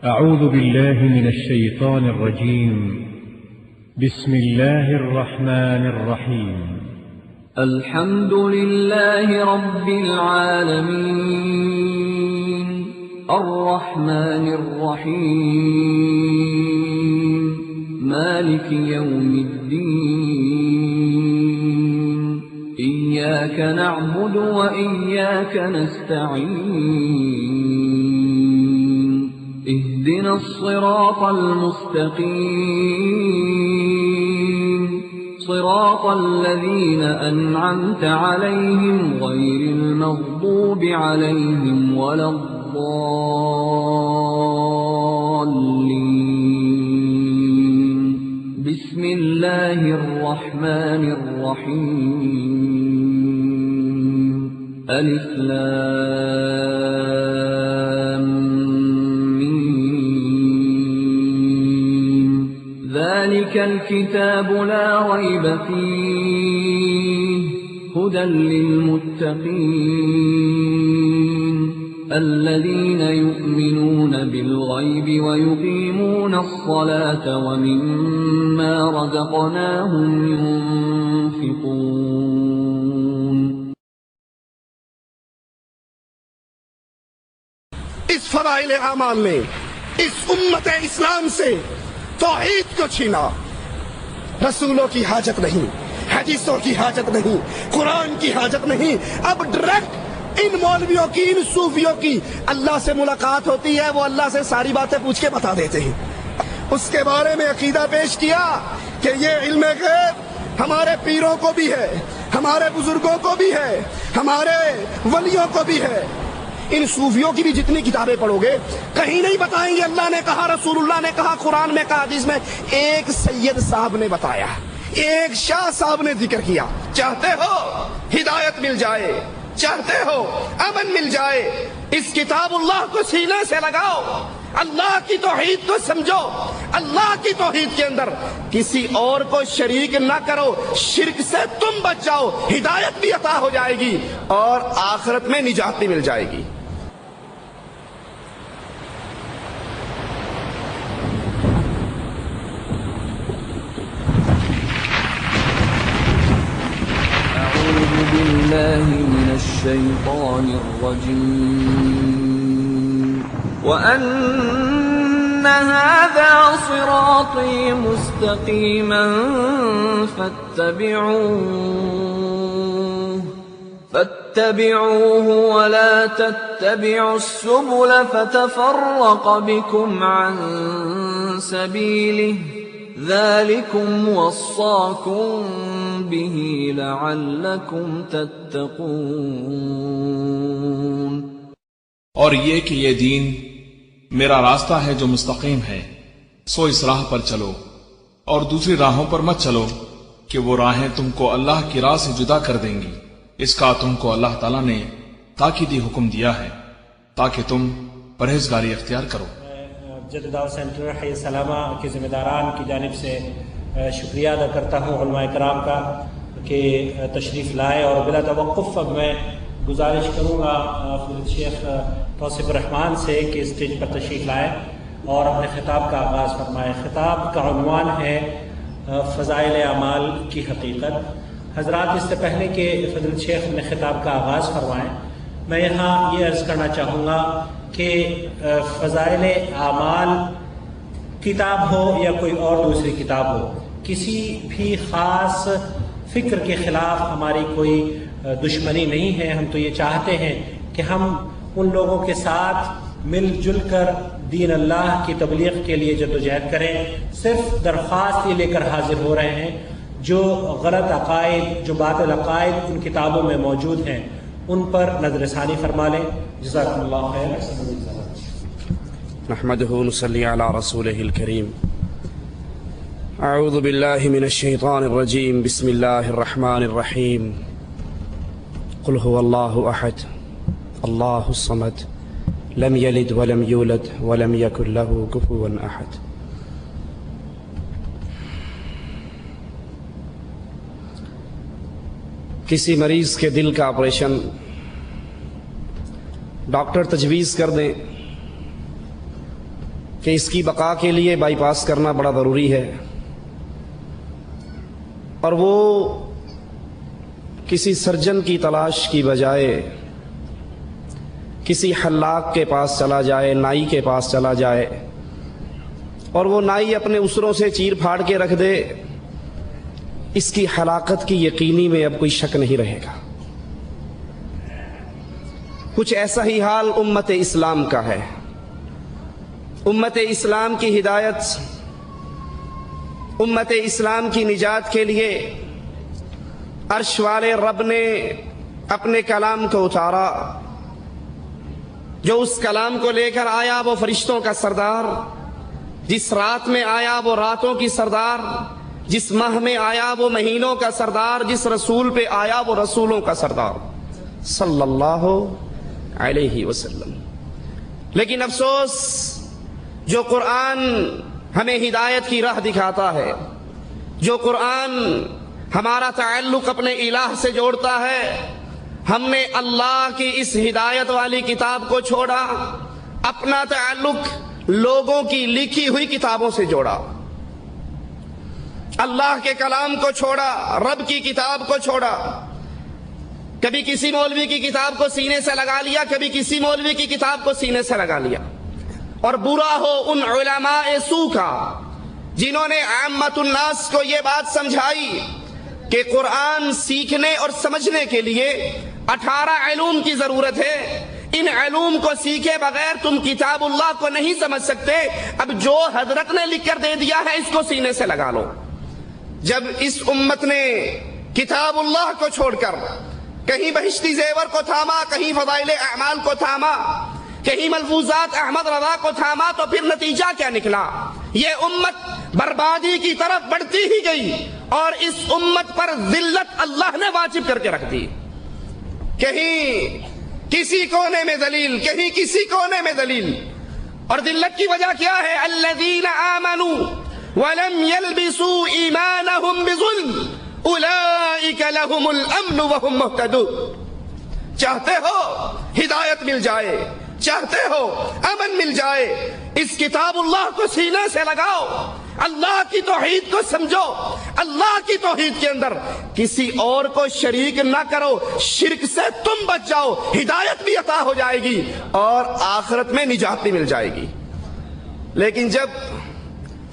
أعوذ بالله من الشيطان الرجيم. بسم الله الرحمن الرحيم. الحمد لله رب العالمين الرحمن الرحيم مالك يوم الدين إياك نعبد وإياك نستعين اهدنا الصراط المستقيم صراط الذين أنعمت عليهم غير المغضوب عليهم ولا الضالين. بسم الله الرحمن الرحيم. ألف لام ميم. ذلك الكتاب لا ريب فيه هدى للمتقين الذين يؤمنون بالغيب ويقيمون الصلاة ومما رزقناهم ينفقون. اس فضائل اعمال نے اس امت اسلام سے توحید کو چھینا. رسولوں کی حاجت نہیں، حدیثوں کی حاججت نہیں، قرآن کی حاجت نہیں. اب ڈائریکٹ ان مولویوں کی، ان صوفیوں کی اللہ سے ملاقات ہوتی ہے، وہ اللہ سے ساری باتیں پوچھ کے بتا دیتے ہیں. اس کے بارے میں عقیدہ پیش کیا کہ یہ علم غیب ہمارے پیروں کو بھی ہے، ہمارے بزرگوں کو بھی ہے، ہمارے ولیوں کو بھی ہے. ان صوفیوں کی بھی جتنی کتابیں پڑھو گے کہیں نہیں بتائیں گے اللہ نے کہا، رسول اللہ نے کہا، قرآن میں کہا، حدیث میں. ایک سید صاحب نے بتایا، ایک شاہ صاحب نے ذکر کیا. چاہتے ہو ہدایت مل جائے، چاہتے ہو امن مل جائے، اس کتاب اللہ کو سینے سے لگاؤ، اللہ کی توحید کو سمجھو، اللہ کی توحید کے اندر کسی اور کو شریک نہ کرو. شرک سے تم بچ جاؤ، ہدایت بھی عطا ہو جائے گی اور آخرت میں نجات بھی مل جائے گی. من الشيطان الرجيم. وأن هذا صراطي مستقيما فاتبعوه ولا تتبعوا السبل فتفرق بكم عن سبيله ذلكم وصاكم به لعلكم تتقون. اور یہ کہ یہ دین میرا راستہ ہے جو مستقیم ہے، سو اس راہ پر چلو اور دوسری راہوں پر مت چلو کہ وہ راہیں تم کو اللہ کی راہ سے جدا کر دیں گی. اس کا تم کو اللہ تعالیٰ نے تاکیدی حکم دیا ہے تاکہ تم پرہیزگاری اختیار کرو. جدہ دعوت سینٹر حی السلامہ کے ذمہ داران کی جانب سے شکریہ ادا کرتا ہوں علماء کرام کا کہ تشریف لائے. اور بلا توقف اب میں گزارش کروں گا فضیلت شیخ توصیف الرحمان سے کہ اسٹیج پر تشریف لائے اور اپنے خطاب کا آغاز فرمائے. خطاب کا عنوان ہے فضائل اعمال کی حقیقت. حضرات، اس سے پہلے کہ فضیلت شیخ اپنے خطاب کا آغاز فرمائیں، میں یہاں یہ عرض کرنا چاہوں گا کہ فضائل اعمال کتاب ہو یا کوئی اور دوسری کتاب ہو، کسی بھی خاص فکر کے خلاف ہماری کوئی دشمنی نہیں ہے. ہم تو یہ چاہتے ہیں کہ ہم ان لوگوں کے ساتھ مل جل کر دین اللہ کی تبلیغ کے لیے جدوجہد کریں. صرف درخواست یہ لے کر حاضر ہو رہے ہیں جو غلط عقائد، جو باطل عقائد ان کتابوں میں موجود ہیں ان پر نظر ثانی فرما لیں. جزاکم اللہ خیر. نحمده ونصلي على رسوله الكريم. اعوذ بالله من الشيطان الرجيم. بسم الله الرحمن الرحيم. قل هو الله احد الله الصمد لم يلد ولم يولد ولم يكن له كفوا احد. کسی مریض کے دل کا آپریشن ڈاکٹر تجویز کر دیں کہ اس کی بقا کے لیے بائی پاس کرنا بڑا ضروری ہے، اور وہ کسی سرجن کی تلاش کی بجائے کسی حلاق کے پاس چلا جائے، نائی کے پاس چلا جائے، اور وہ نائی اپنے اسروں سے چیر پھاڑ کے رکھ دے، اس کی حلاقت کی یقینی میں اب کوئی شک نہیں رہے گا۔ کچھ ایسا ہی حال امت اسلام کا ہے۔ امت اسلام کی ہدایت، امت اسلام کی نجات کے لیے عرش والے رب نے اپنے کلام کو اتارا۔ جو اس کلام کو لے کر آیا وہ فرشتوں کا سردار، جس رات میں آیا وہ راتوں کی سردار، جس ماہ میں آیا وہ مہینوں کا سردار، جس رسول پہ آیا وہ رسولوں کا سردار صلی اللہ علیہ وسلم۔ لیکن افسوس، جو قرآن ہمیں ہدایت کی راہ دکھاتا ہے، جو قرآن ہمارا تعلق اپنے الہ سے جوڑتا ہے، ہم نے اللہ کی اس ہدایت والی کتاب کو چھوڑا، اپنا تعلق لوگوں کی لکھی ہوئی کتابوں سے جوڑا، اللہ کے کلام کو چھوڑا، رب کی کتاب کو چھوڑا۔ کبھی کسی مولوی کی کتاب کو سینے سے لگا لیا، کبھی کسی مولوی کی کتاب کو سینے سے لگا لیا، اور برا ہو ان علماء سو کا جنہوں نے عامت الناس کو یہ بات سمجھائی کہ قرآن سیکھنے اور سمجھنے کے لیے 18 علوم کی ضرورت ہے، ان علوم کو سیکھے بغیر تم کتاب اللہ کو نہیں سمجھ سکتے، اب جو حضرت نے لکھ کر دے دیا ہے اس کو سینے سے لگا لو۔ جب اس امت نے کتاب اللہ کو چھوڑ کر کہیں بہشتی زیور کو تھاما، کہیں فضائل اعمال کو تھاما، کہیں ملفوظات احمد رضا کو تھاما، تو پھر نتیجہ کیا نکلا؟ یہ امت بربادی کی طرف بڑھتی ہی گئی، اور اس امت پر ذلت اللہ نے واجب کر کے رکھ دی۔ کہیں کسی کونے میں ذلیل، کہیں کسی کونے میں ذلیل، اور ذلت کی وجہ کیا ہے؟ الذین آمنوا ولم يلبسوا ایمانهم بظلم اولئک لهم الامن وهم مهتدون۔ چاہتے ہو ہدایت مل جائے، چاہتے ہو امن مل جائے، اس کتاب اللہ کو سینے سے لگاؤ، اللہ کی توحید کو سمجھو، اللہ کی توحید کے اندر کسی اور کو شریک نہ کرو، شرک سے تم بچ جاؤ، ہدایت بھی عطا ہو جائے گی اور آخرت میں نجات بھی مل جائے گی۔ لیکن جب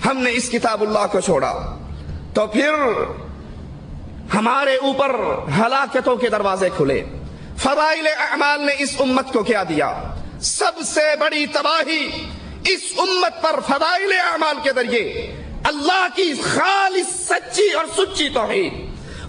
ہم نے اس کتاب اللہ کو چھوڑا تو پھر ہمارے اوپر ہلاکتوں کے دروازے کھلے۔ فضائل اعمال نے اس امت کو کیا دیا؟ سب سے بڑی تباہی اس امت پر فضائل اعمال کے ذریعے اللہ کی خالص سچی اور سچی توحید،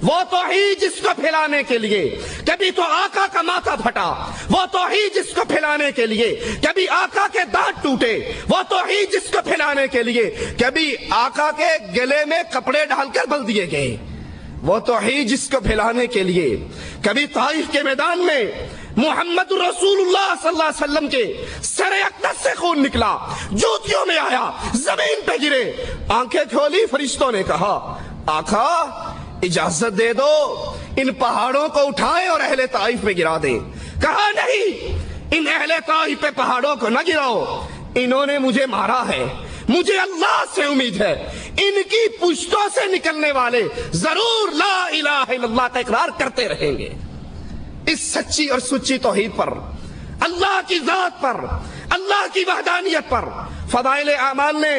وہ توحید جس کو پھیلانے کے لیے کبھی تو آقا کا ماتھا پھٹا، وہ توحید جس کو پھیلانے کے لیے کبھی آقا کے دانت ٹوٹے، وہ توحید جس کو پھیلانے کے لیے کبھی آقا کے گلے میں کپڑے ڈال کر بل دیے گئے، وہ توحید جس کو پھیلانے کے لیے کبھی طائف کے میدان میں محمد رسول اللہ صلی اللہ علیہ وسلم کے سر اقدس سے خون نکلا، جوتیوں میں آیا، زمین پہ گرے، آنکھیں کھولی، فرشتوں نے کہا آقا اجازت دے دو ان پہاڑوں کو اٹھائیں اور اہل طائف پہ گرا دیں۔ کہا نہیں، ان اہل طائف پہ پہاڑوں کو نہ گراؤ، انہوں نے مجھے مارا ہے، مجھے اللہ سے امید ہے ان کی پشتوں سے نکلنے والے ضرور لا الہ الا اللہ کا اقرار کرتے رہیں گے۔ اس سچی اور سچی توحید پر، اللہ کی ذات پر، اللہ کی وحدانیت پر فضائل اعمال نے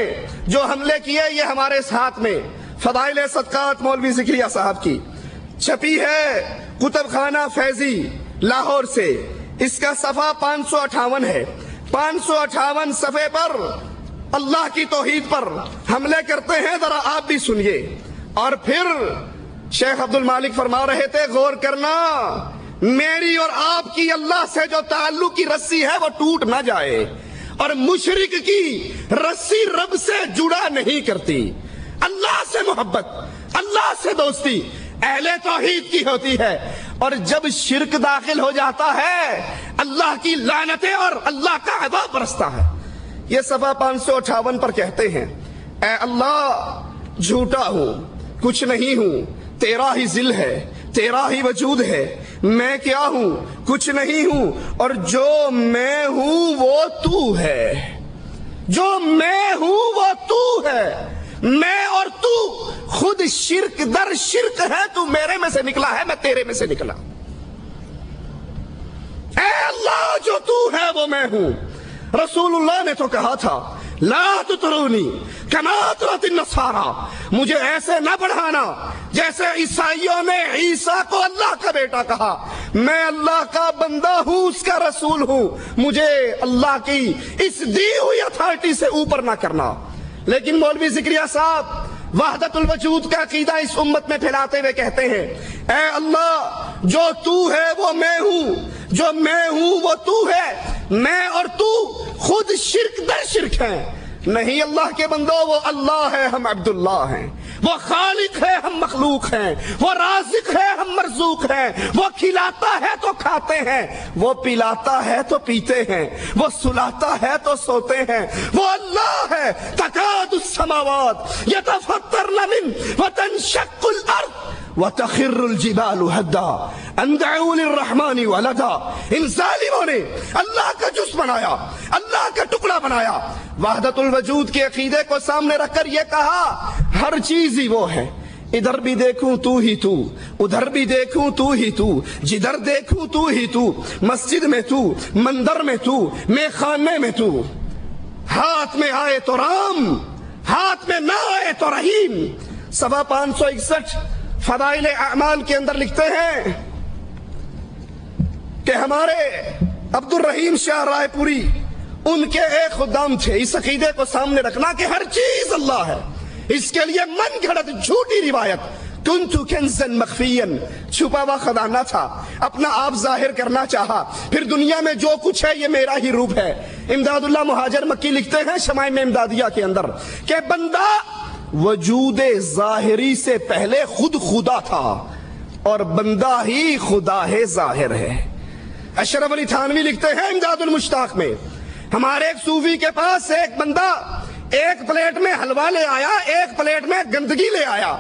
جو حملے کیے، یہ ہمارے ساتھ میں فضائل صدقات مولوی ذکریہ صاحب کی چھپی ہے کتب خانہ فیضی لاہور سے، اس کا صفحہ 558 ہے۔ 558 صفحے پر اللہ کی توحید پر حملے کرتے ہیں، ذرا آپ بھی سنیے۔ اور پھر شیخ عبد المالک فرما رہے تھے غور کرنا، میری اور آپ کی اللہ سے جو تعلق کی رسی ہے وہ ٹوٹ نہ جائے، اور مشرک کی رسی رب سے جڑا نہیں کرتی۔ اللہ سے محبت، اللہ سے دوستی اہل توحید کی ہوتی ہے، اور جب شرک داخل ہو جاتا ہے اللہ کی لعنتیں اور اللہ کا عذاب برستا ہے۔ یہ صفحہ 558 پر کہتے ہیں، اے اللہ جھوٹا ہوں، کچھ نہیں ہوں، تیرا ہی ذل ہے، تیرا ہی وجود ہے، میں کیا ہوں، کچھ نہیں ہوں، اور جو میں ہوں وہ تو ہے۔ جو میں ہوں وہ تو ہے، میں اور تو خود شرک در شرک ہے، تو میرے میں سے نکلا ہے، میں تیرے میں سے نکلا۔ اے اللہ جو تو ہے وہ میں ہوں۔ رسول اللہ نے تو کہا تھا لا تطرونی کما اطرت النصارى، مجھے ایسے نہ بڑھانا جیسے عیسائیوں نے عیسیٰ کو اللہ کا بیٹا کہا۔ میں اللہ کا بندہ ہوں، اس کا رسول ہوں، مجھے اللہ کی اس دی ہوئی اتھارٹی سے اوپر نہ کرنا۔ لیکن مولوی زکریا صاحب وحدت الوجود کا عقیدہ اس امت میں پھیلاتے ہوئے کہتے ہیں اے اللہ جو تو ہے وہ میں ہوں، جو میں ہوں وہ تو ہے، میں اور تو خود شرک در شرک ہیں۔ نہیں اللہ کے بندو، وہ اللہ ہے، ہم عبداللہ ہیں، وہ خالق ہے، ہم مخلوق ہیں، وہ رازق ہے، ہم مرزوق ہیں، وہ کھلاتا ہے تو کھاتے ہیں، وہ پلاتا ہے تو پیتے ہیں، وہ سلاتا ہے تو سوتے ہیں، وہ اللہ ہے۔ تکاد السماوات یتفطرن من وتنشق الارض وتخر الجبال ہدا ان دعوا للرحمن ولدا۔ ان ظالموں نے اللہ کا جز بنایا، اللہ کا ٹکڑا بنایا، وحدت الوجود کے عقیدے کو سامنے رکھ کر یہ کہا ہر چیز ہی وہ ہے، ادھر بھی دیکھوں تو ہی تو، ادھر بھی دیکھوں تو ہی تو، جدھر دیکھوں تو ہی تو، مسجد میں تو، مندر میں تو، میخانے میں تو۔ ہاتھ میں آئے تو رام، ہاتھ میں نہ آئے تو رحیم۔ 561 فضائل اعمال کے اندر لکھتے ہیں کہ ہمارے عبد الرحیم شاہ رائے پوری ان کے ایک خدام تھے۔ اس عقیدے کو سامنے رکھنا کہ ہر چیز اللہ ہے، اس کے لیے من گھڑت جھوٹی روایت کنتو کنزن مخفین، چھپا ہوا خزانہ تھا، اپنا آپ ظاہر کرنا چاہا، پھر دنیا میں جو کچھ ہے یہ میرا ہی روپ ہے۔ امداد اللہ مہاجر مکی لکھتے ہیں شمائم امدادیہ کے اندر کہ بندہ وجود ظاہری سے پہلے خود خدا تھا اور بندہ ہی خدا ہے ظاہر ہے۔ اشرف علی تھانوی لکھتے ہیں امداد المشتاق میں ہمارے ایک صوفی کے پاس ایک بندہ ایک پلیٹ میں حلوہ لے آیا، ایک پلیٹ میں گندگی لے آیا۔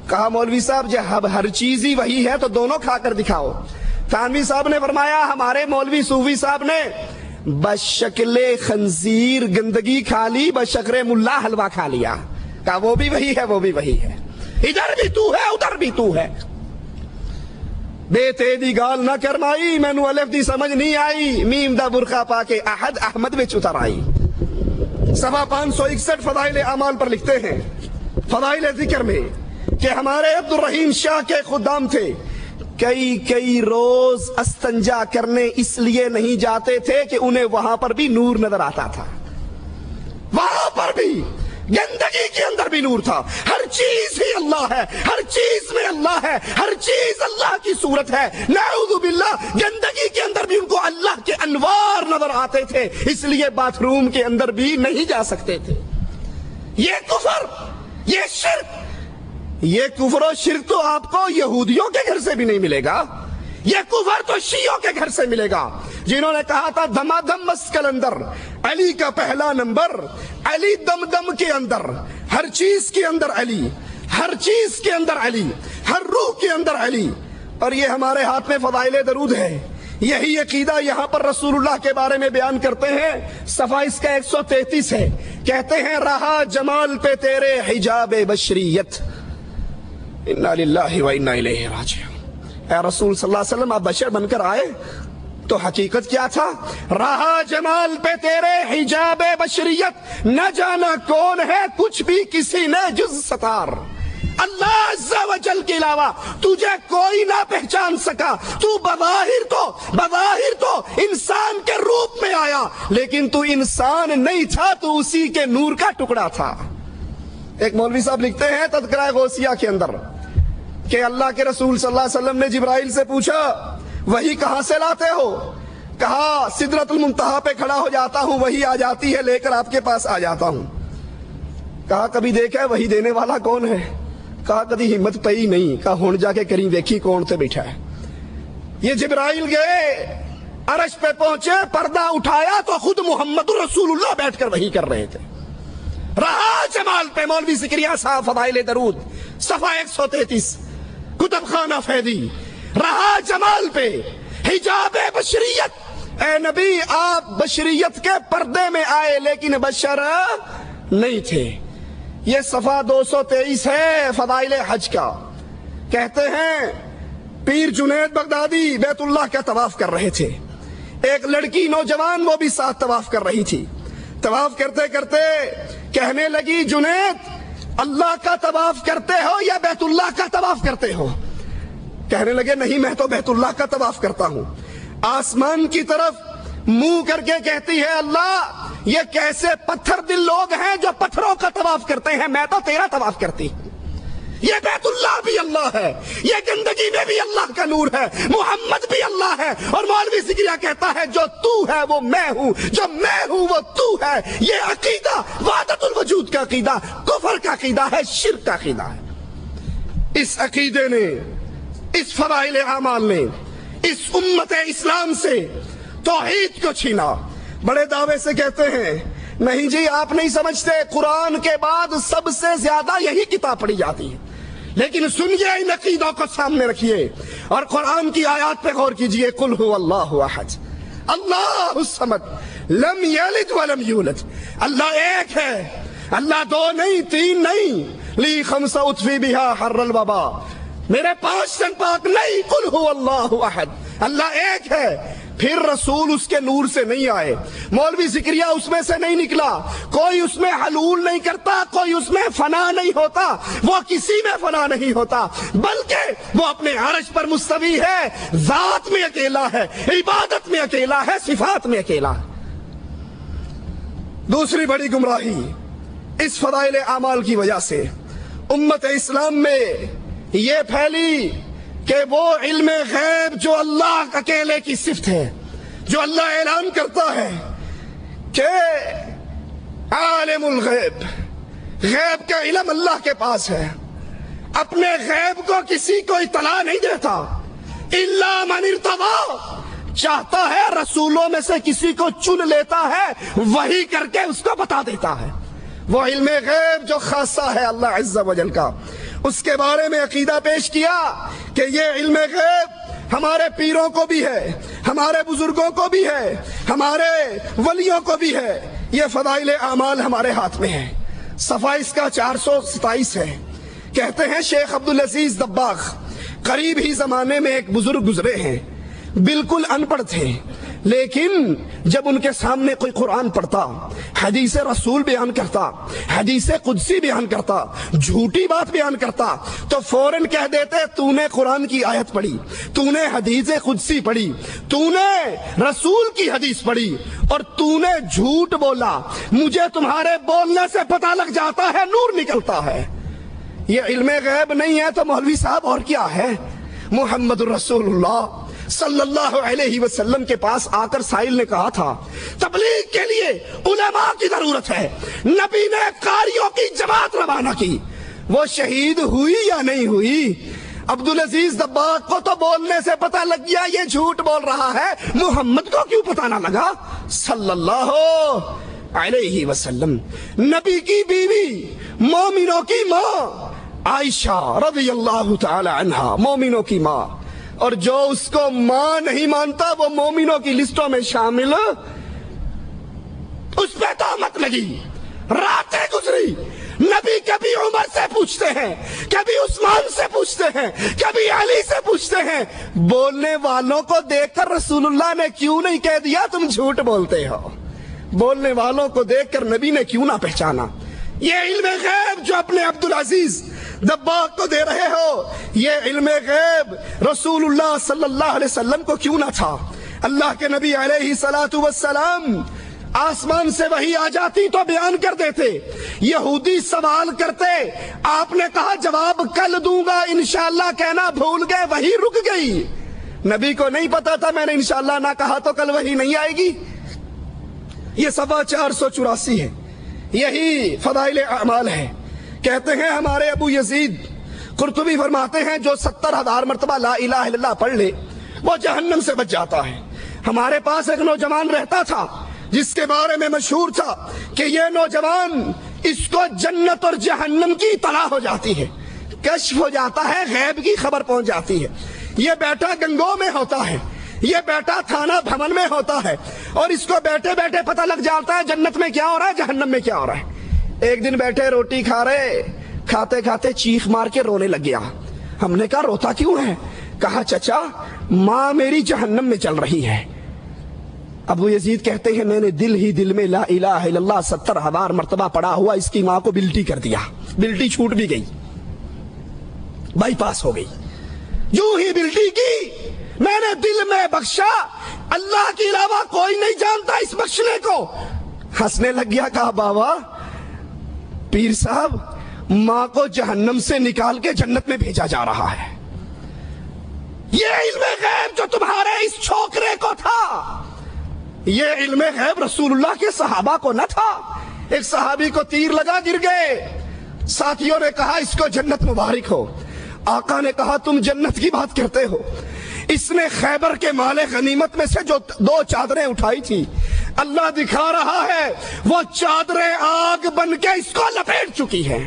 کہا مولوی صاحب جب ہر چیز ہی وہی ہے تو دونوں کھا کر دکھاؤ۔ تھانوی صاحب نے فرمایا ہمارے مولوی صوفی صاحب نے بشکل خنزیر گندگی کھا لی، بشکل ملا حلوہ کھا لیا۔ کہا وہ بھی وہی ہے، وہ بھی وہی ہے، ادھر بھی تو ہے ادھر بھی تو ہے۔ بے تیدی گال نہ کرمائی، مینو الف دی سمجھ نہیں آئی، میم دا برقع پا کے احد احمد وچ اتر آئی۔ 561 فضائل اعمال پر لکھتے ہیں فضائل ذکر میں کہ ہمارے عبد الرحیم شاہ کے خدام تھے، کئی روز استنجا کرنے اس لیے نہیں جاتے تھے کہ انہیں وہاں پر بھی نور نظر آتا تھا، وہاں پر بھی گندگی کے اندر بھی نور تھا۔ ہر چیز ہی اللہ ہے، ہر چیز میں اللہ ہے، ہر چیز اللہ کی صورت ہے۔ نعوذ باللہ گندگی کے اندر بھی ان کو اللہ کے انوار نظر آتے تھے، اس لیے باتھ روم کے اندر بھی نہیں جا سکتے تھے۔ یہ کفر، یہ شرک، یہ کفر و شرک تو آپ کو یہودیوں کے گھر سے بھی نہیں ملے گا، یہ کفر تو شیعوں کے گھر سے ملے گا، جنہوں نے کہا تھا دما دم مسکل اندر علی کا پہلا نمبر، علی دم دم کے اندر، ہر چیز کے اندر علی، ہر چیز کے اندر علی، ہر روح کے اندر علی۔ اور یہ ہمارے ہاتھ میں فضائل درود ہے، یہی عقیدہ یہاں پر رسول اللہ کے بارے میں بیان کرتے ہیں۔ صفحہ اس کا 133 ہے، کہتے ہیں رہا جمال پہ تیرے حجاب بشریت، انا للہ و انا الیہ راجعون۔ اے رسول صلی اللہ علیہ وسلم آپ بشر بن کر آئے تو حقیقت کیا تھا؟ رہا جمال پہ تیرے حجاب بشریت، نہ جانا کون ہے کچھ بھی کسی نے جز ستار۔ اللہ عز و جل کے علاوہ تجھے کوئی نہ پہچان سکا، تو بظاہر تو انسان کے روپ میں آیا، لیکن تو انسان نہیں تھا، تو اسی کے نور کا ٹکڑا تھا۔ ایک مولوی صاحب لکھتے ہیں تذکرہ غوثیہ کے اندر کہ اللہ کے رسول صلی اللہ علیہ وسلم نے جبرائیل سے پوچھا وہی کہاں سے لاتے ہو؟ کہا سدرۃ المنتہا پہ کھڑا ہو جاتا ہوں، وہی آ جاتی ہے، لے کر آپ کے پاس آ جاتا ہوں۔ کہا کبھی دیکھا ہے وہی دینے والا کون ہے؟ کہا کبھی ہمت پئی نہیں۔ کہا ہون جا کے کریں دیکھی کون سے بیٹھا ہے۔ یہ جبرائیل گئے عرش پہ پہنچے، پردہ اٹھایا تو خود محمد رسول اللہ بیٹھ کر وہی کر رہے تھے۔ رہا جمال پہ مولوی زکریا صاحب فضائل درود صفحہ 133 کتب خانہ فیدی، رہا جمال پہ حجاب بشریت، اے نبی آپ بشریت کے پردے میں آئے لیکن بشر نہیں تھے۔ یہ صفحہ 223 ہے فضائل حج کا۔ کہتے ہیں پیر جنید بغدادی بیت اللہ کا طواف کر رہے تھے، ایک لڑکی نوجوان وہ بھی ساتھ طواف کر رہی تھی۔ طواف کرتے کرتے کہنے لگی جنید اللہ کا طواف کرتے ہو یا بیت اللہ کا طواف کرتے ہو؟ کہنے لگے نہیں میں تو بیت اللہ کا طواف کرتا ہوں۔ آسمان کی طرف منہ کر کے کہتی ہے اللہ یہ کیسے پتھر دل لوگ ہیں جو پتھروں کا طواف کرتے ہیں، میں تو تیرا طواف کرتی ہوں۔ یہ بیت اللہ بھی اللہ ہے، یہ گندگی میں بھی اللہ کا نور ہے، محمد بھی اللہ ہے، اور مولوی زکریا کہتا ہے جو تو ہے وہ میں ہوں، جو میں ہوں وہ تو ہے۔ یہ عقیدہ وحدت الوجود کا عقیدہ کفر کا عقیدہ ہے، شرک کا عقیدہ ہے۔ اس عقیدے نے، اس فضائل اعمال نے اس امت اسلام سے توحید کو چھینا۔ بڑے دعوے سے کہتے ہیں نہیں جی آپ نہیں سمجھتے، قرآن کے بعد سب سے زیادہ یہی کتاب پڑھی جاتی ہے، لیکن سنیے ان عقیدوں کو سامنے رکھیے اور قرآن کی آیات پہ غور کیجئے۔ قل هو اللہ احد اللہ الصمد لم یلد ولم یولد۔ اللہ ایک ہے، اللہ دو نہیں، تین نہیں۔ لی خمسہ اطفی بہا حر الوبا، میرے 5 دن پاک نہیں۔ قل هو اللہ احد، اللہ ایک ہے۔ پھر رسول اس کے نور سے نہیں آئے، مولوی زکریا اس میں سے نہیں نکلا، کوئی اس میں حلول نہیں کرتا، کوئی اس میں فنا نہیں ہوتا، وہ کسی میں فنا نہیں ہوتا، بلکہ وہ اپنے عرش پر مستوی ہے، ذات میں اکیلا ہے، عبادت میں اکیلا ہے، صفات میں اکیلا ہے۔ دوسری بڑی گمراہی اس فضائل اعمال کی وجہ سے امت اسلام میں یہ پھیلی کہ وہ علم غیب جو اللہ اکیلے کی صفت ہے، جو اللہ اعلان کرتا ہے کہ عالم الغیب، غیب کا علم اللہ کے پاس ہے، اپنے غیب کو کسی کو اطلاع نہیں دیتا، الا من ارتضی، چاہتا ہے رسولوں میں سے کسی کو چن لیتا ہے، وہی کر کے اس کو بتا دیتا ہے۔ وہ علم غیب جو خاصہ ہے اللہ عز و جل کا، اس کے بارے میں عقیدہ پیش کیا کہ یہ علم غیب ہمارے پیروں کو بھی ہے، ہمارے بزرگوں کو بھی ہے، ہمارے ولیوں کو بھی ہے، یہ فضائل اعمال ہمارے ہاتھ میں ہے۔ صفحہ اس کا 427 ہے۔ کہتے ہیں شیخ عبدالعزیز دباغ قریب ہی زمانے میں ایک بزرگ گزرے ہیں، بالکل ان پڑھ تھے، لیکن جب ان کے سامنے کوئی قرآن پڑھتا، حدیث رسول بیان کرتا، حدیث قدسی بیان کرتا، جھوٹی بات بیان کرتا، تو فوراً کہہ دیتے تو نے قرآن کی آیت پڑھی، تو نے حدیث قدسی پڑھی، تو نے رسول کی حدیث پڑھی، اور تو نے جھوٹ بولا، مجھے تمہارے بولنے سے پتہ لگ جاتا ہے، نور نکلتا ہے۔ یہ علم غیب نہیں ہے تو مولوی صاحب اور کیا ہے؟ محمد الرسول اللہ صلی اللہ علیہ وسلم کے پاس آ کر سائل نے کہا تھا تبلیغ کے لیے علماء کی ضرورت ہے، نبی نے قاریوں کی جماعت روانہ کی، وہ شہید ہوئی یا نہیں ہوئی؟ عبدالعزیز دباغ کو تو بولنے سے پتہ لگ گیا یہ جھوٹ بول رہا ہے، محمد کو کیوں پتہ نہ لگا صلی اللہ علیہ وسلم؟ نبی کی بیوی، مومنوں کی ماں عائشہ رضی اللہ تعالی عنہا، مومنوں کی ماں، اور جو اس کو ماں نہیں مانتا وہ مومنوں کی لسٹوں میں شامل، اس پہ تہمت لگی، راتیں گزری، نبی کبھی عمر سے پوچھتے ہیں، کبھی عثمان سے پوچھتے ہیں، کبھی علی سے پوچھتے ہیں، بولنے والوں کو دیکھ کر رسول اللہ نے کیوں نہیں کہہ دیا تم جھوٹ بولتے ہو؟ بولنے والوں کو دیکھ کر نبی نے کیوں نہ پہچانا؟ یہ علم غیب جو اپنے عبدالعزیز دباغ کو دے رہے ہو، یہ علم غیب رسول اللہ صلی اللہ علیہ وسلم کو کیوں نہ تھا؟ اللہ کے نبی علیہ الصلوۃ والسلام آسمان سے وحی آ جاتی تو بیان کر دیتے، یہودی سوال کرتے، آپ نے کہا جواب کل دوں گا انشاءاللہ کہنا بھول گئے، وحی رک گئی۔ نبی کو نہیں پتا تھا میں نے انشاءاللہ نہ کہا تو کل وحی نہیں آئے گی۔ یہ صفحہ 484 ہے، یہی فضائل اعمال ہے۔ کہتے ہیں ہمارے ابو یزید قرطبی فرماتے ہیں جو 70,000 مرتبہ لا الہ الا اللہ پڑھ لے وہ جہنم سے بچ جاتا ہے۔ ہمارے پاس ایک نوجوان رہتا تھا جس کے بارے میں مشہور تھا کہ یہ نوجوان اس کو جنت اور جہنم کی اطلاع ہو جاتی ہے، کشف ہو جاتا ہے، غیب کی خبر پہنچ جاتی ہے۔ یہ بیٹا گنگو میں ہوتا ہے، یہ بیٹا تھانہ بھون میں ہوتا ہے اور اس کو بیٹھے بیٹھے پتہ لگ جاتا ہے جنت میں کیا ہو رہا ہے، جہنم میں کیا ہو رہا ہے۔ ایک دن بیٹھے روٹی کھا رہے، کھاتے کھاتے چیخ مار کے رونے لگ گیا۔ ہم نے کہا روتا کیوں ہے؟ کہا چچا ماں میری جہنم میں چل رہی ہے۔ ابو یزید کہتے ہیں میں نے دل ہی دل میں لا الہ الا اللہ 70,000 مرتبہ پڑھا ہوا اس کی ماں کو بلٹی کر دیا، بلٹی چھوٹ بھی گئی، بائی پاس ہو گئی۔ یوں ہی بلٹی کی میں نے دل میں بخشا، اللہ کے علاوہ کوئی نہیں جانتا اس بخشنے کو۔ ہنسنے لگ گیا، کہا بابا پیر صاحب ماں کو جہنم سے نکال کے جنت میں بھیجا جا رہا ہے۔ یہ علم غیب جو تمہارے اس چھوکرے کو تھا، یہ علم غیب رسول اللہ کے صحابہ کو نہ تھا۔ ایک صحابی کو تیر لگا، گر گئے، ساتھیوں نے کہا اس کو جنت مبارک ہو۔ آقا نے کہا تم جنت کی بات کرتے ہو، اس نے خیبر کے مال غنیمت میں سے جو 2 چادریں اٹھائی تھی، اللہ دکھا رہا ہے وہ چادریں آگ بن کے اس کو لپیٹ چکی ہیں۔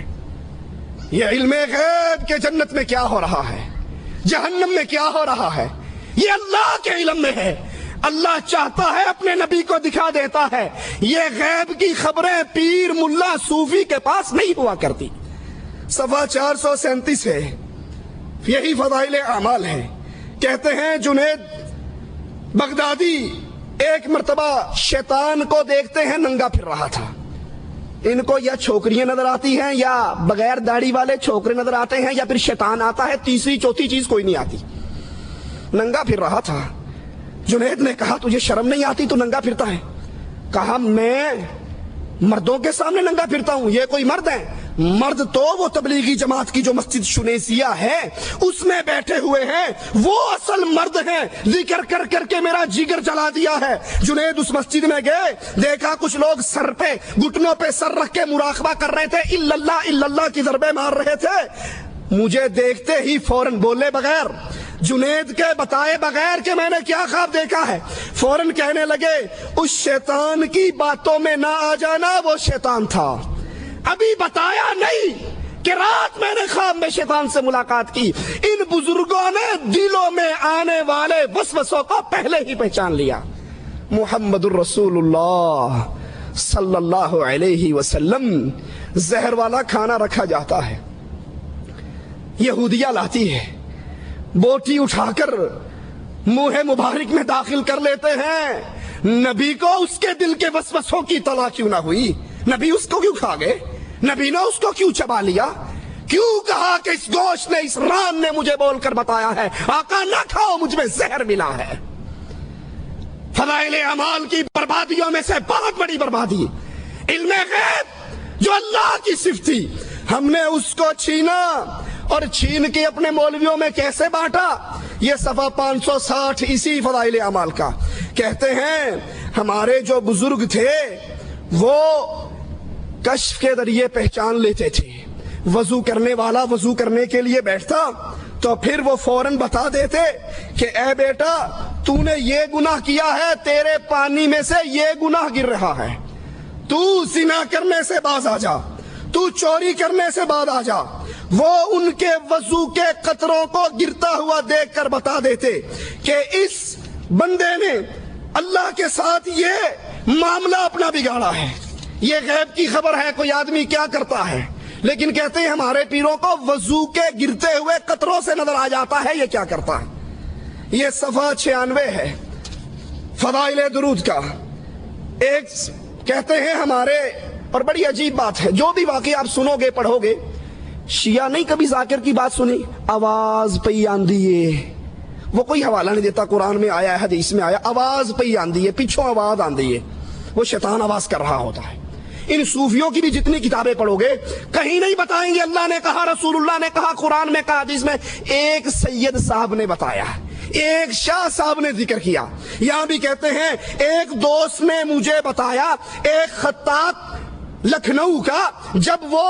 یہ علم غیب کہ جنت میں کیا ہو رہا ہے، جہنم میں کیا ہو رہا ہے، یہ اللہ کے علم میں ہے۔ اللہ چاہتا ہے اپنے نبی کو دکھا دیتا ہے۔ یہ غیب کی خبریں پیر ملا صوفی کے پاس نہیں ہوا کرتی۔ صفحہ 437 ہے، یہی فضائل اعمال ہے۔ کہتے ہیں جنید بغدادی ایک مرتبہ شیطان کو دیکھتے ہیں ننگا پھر رہا تھا۔ ان کو یا چھوکریاں نظر آتی ہیں یا بغیر داڑھی والے چھوکرے نظر آتے ہیں یا پھر شیطان آتا ہے، تیسری چوتھی چیز کوئی نہیں آتی۔ ننگا پھر رہا تھا۔ جنید نے کہا تجھے شرم نہیں آتی تو ننگا پھرتا ہے؟ کہا میں مردوں کے سامنے ننگا پھرتا ہوں، یہ کوئی مرد ہے؟ مرد تو وہ تبلیغی جماعت کی جو مسجد شنیسیہ ہے اس میں بیٹھے ہوئے ہیں، وہ اصل مرد ہیں۔ ذکر کر کر کے میرا جگر جلا دیا ہے۔ جنید اس مسجد میں گئے، دیکھا کچھ لوگ سر پہ گھٹنوں پہ سر رکھ کے مراقبہ کر رہے تھے، الا اللہ کی ضربیں مار رہے تھے۔ مجھے دیکھتے ہی فوراً بولے بغیر، جنید کے بتائے بغیر کہ میں نے کیا خواب دیکھا ہے، فوراً کہنے لگے اس شیطان کی باتوں میں نہ آ جانا، وہ شیطان تھا، ابھی بتایا نہیں کہ رات میں نے خواب میں شیطان سے ملاقات کی۔ ان بزرگوں نے دلوں میں آنے والے وسوسوں کو پہلے ہی پہچان لیا۔ محمد الرسول اللہ صلی اللہ علیہ وسلم، زہر والا کھانا رکھا جاتا ہے، یہودیہ لاتی ہے، بوٹی اٹھا کر منہ مبارک میں داخل کر لیتے ہیں۔ نبی کو اس کے دل کے وسوسوں کی اطلاع کیوں نہ ہوئی؟ نبی اس کو کیوں کھا گئے؟ نبی نے اس کو کیوں چبا لیا؟ کیوں کہا کہ اس گوشت نے، اس ران نے مجھے بول کر بتایا ہے آقا نہ کھاؤ، مجھ میں زہر ملا ہے۔ فضائل اعمال کی بربادیوں میں سے بہت بڑی بربادی علم غیب جو اللہ کی صفت تھی، ہم نے اس کو چھینا اور چھین کے اپنے مولویوں میں کیسے بانٹا؟ یہ صفحہ 560 اسی فضائل اعمال کا۔ کہتے ہیں ہمارے جو بزرگ تھے وہ کشف کے ذریعے پہچان لیتے تھے۔ وضو کرنے والا وضو کرنے کے لیے بیٹھتا تو پھر وہ فوراً بتا دیتے کہ اے بیٹا تو نے یہ گناہ کیا ہے، تیرے پانی میں سے یہ گناہ گر رہا ہے، تو زنا کرنے سے باز آ جا، تو چوری کرنے سے باز آ جا۔ وہ ان کے وضو کے قطروں کو گرتا ہوا دیکھ کر بتا دیتے کہ اس بندے نے اللہ کے ساتھ یہ معاملہ اپنا بگاڑا ہے۔ یہ غیب کی خبر ہے، کوئی آدمی کیا کرتا ہے، لیکن کہتے ہیں ہمارے پیروں کو وضو کے گرتے ہوئے قطروں سے نظر آ جاتا ہے یہ کیا کرتا ہے۔ یہ صفحہ 96 ہے فضائل درود کا۔ ایک کہتے ہیں ہمارے، اور بڑی عجیب بات ہے، جو بھی واقعی آپ سنو گے پڑھو گے، شیعہ نہیں کبھی ذاکر کی بات سنی، آواز پئی آندیے، وہ کوئی حوالہ نہیں دیتا قرآن میں آیا ہے حدیث میں آیا، آواز پئی آندیے، پیچھوں آواز آندیے، وہ شیطان آواز کر رہا ہوتا ہے۔ ان صوفیوں کی بھی جتنی کتابیں پڑھو گے کہیں نہیں بتائیں گے اللہ نے کہا، رسول اللہ نے کہا، قرآن میں کہا، حدیث میں۔ ایک سید صاحب نے بتایا، ایک شاہ صاحب نے ذکر کیا۔ یہاں بھی کہتے ہیں ایک دوست نے مجھے بتایا، ایک خطاط لکھنؤ کا جب وہ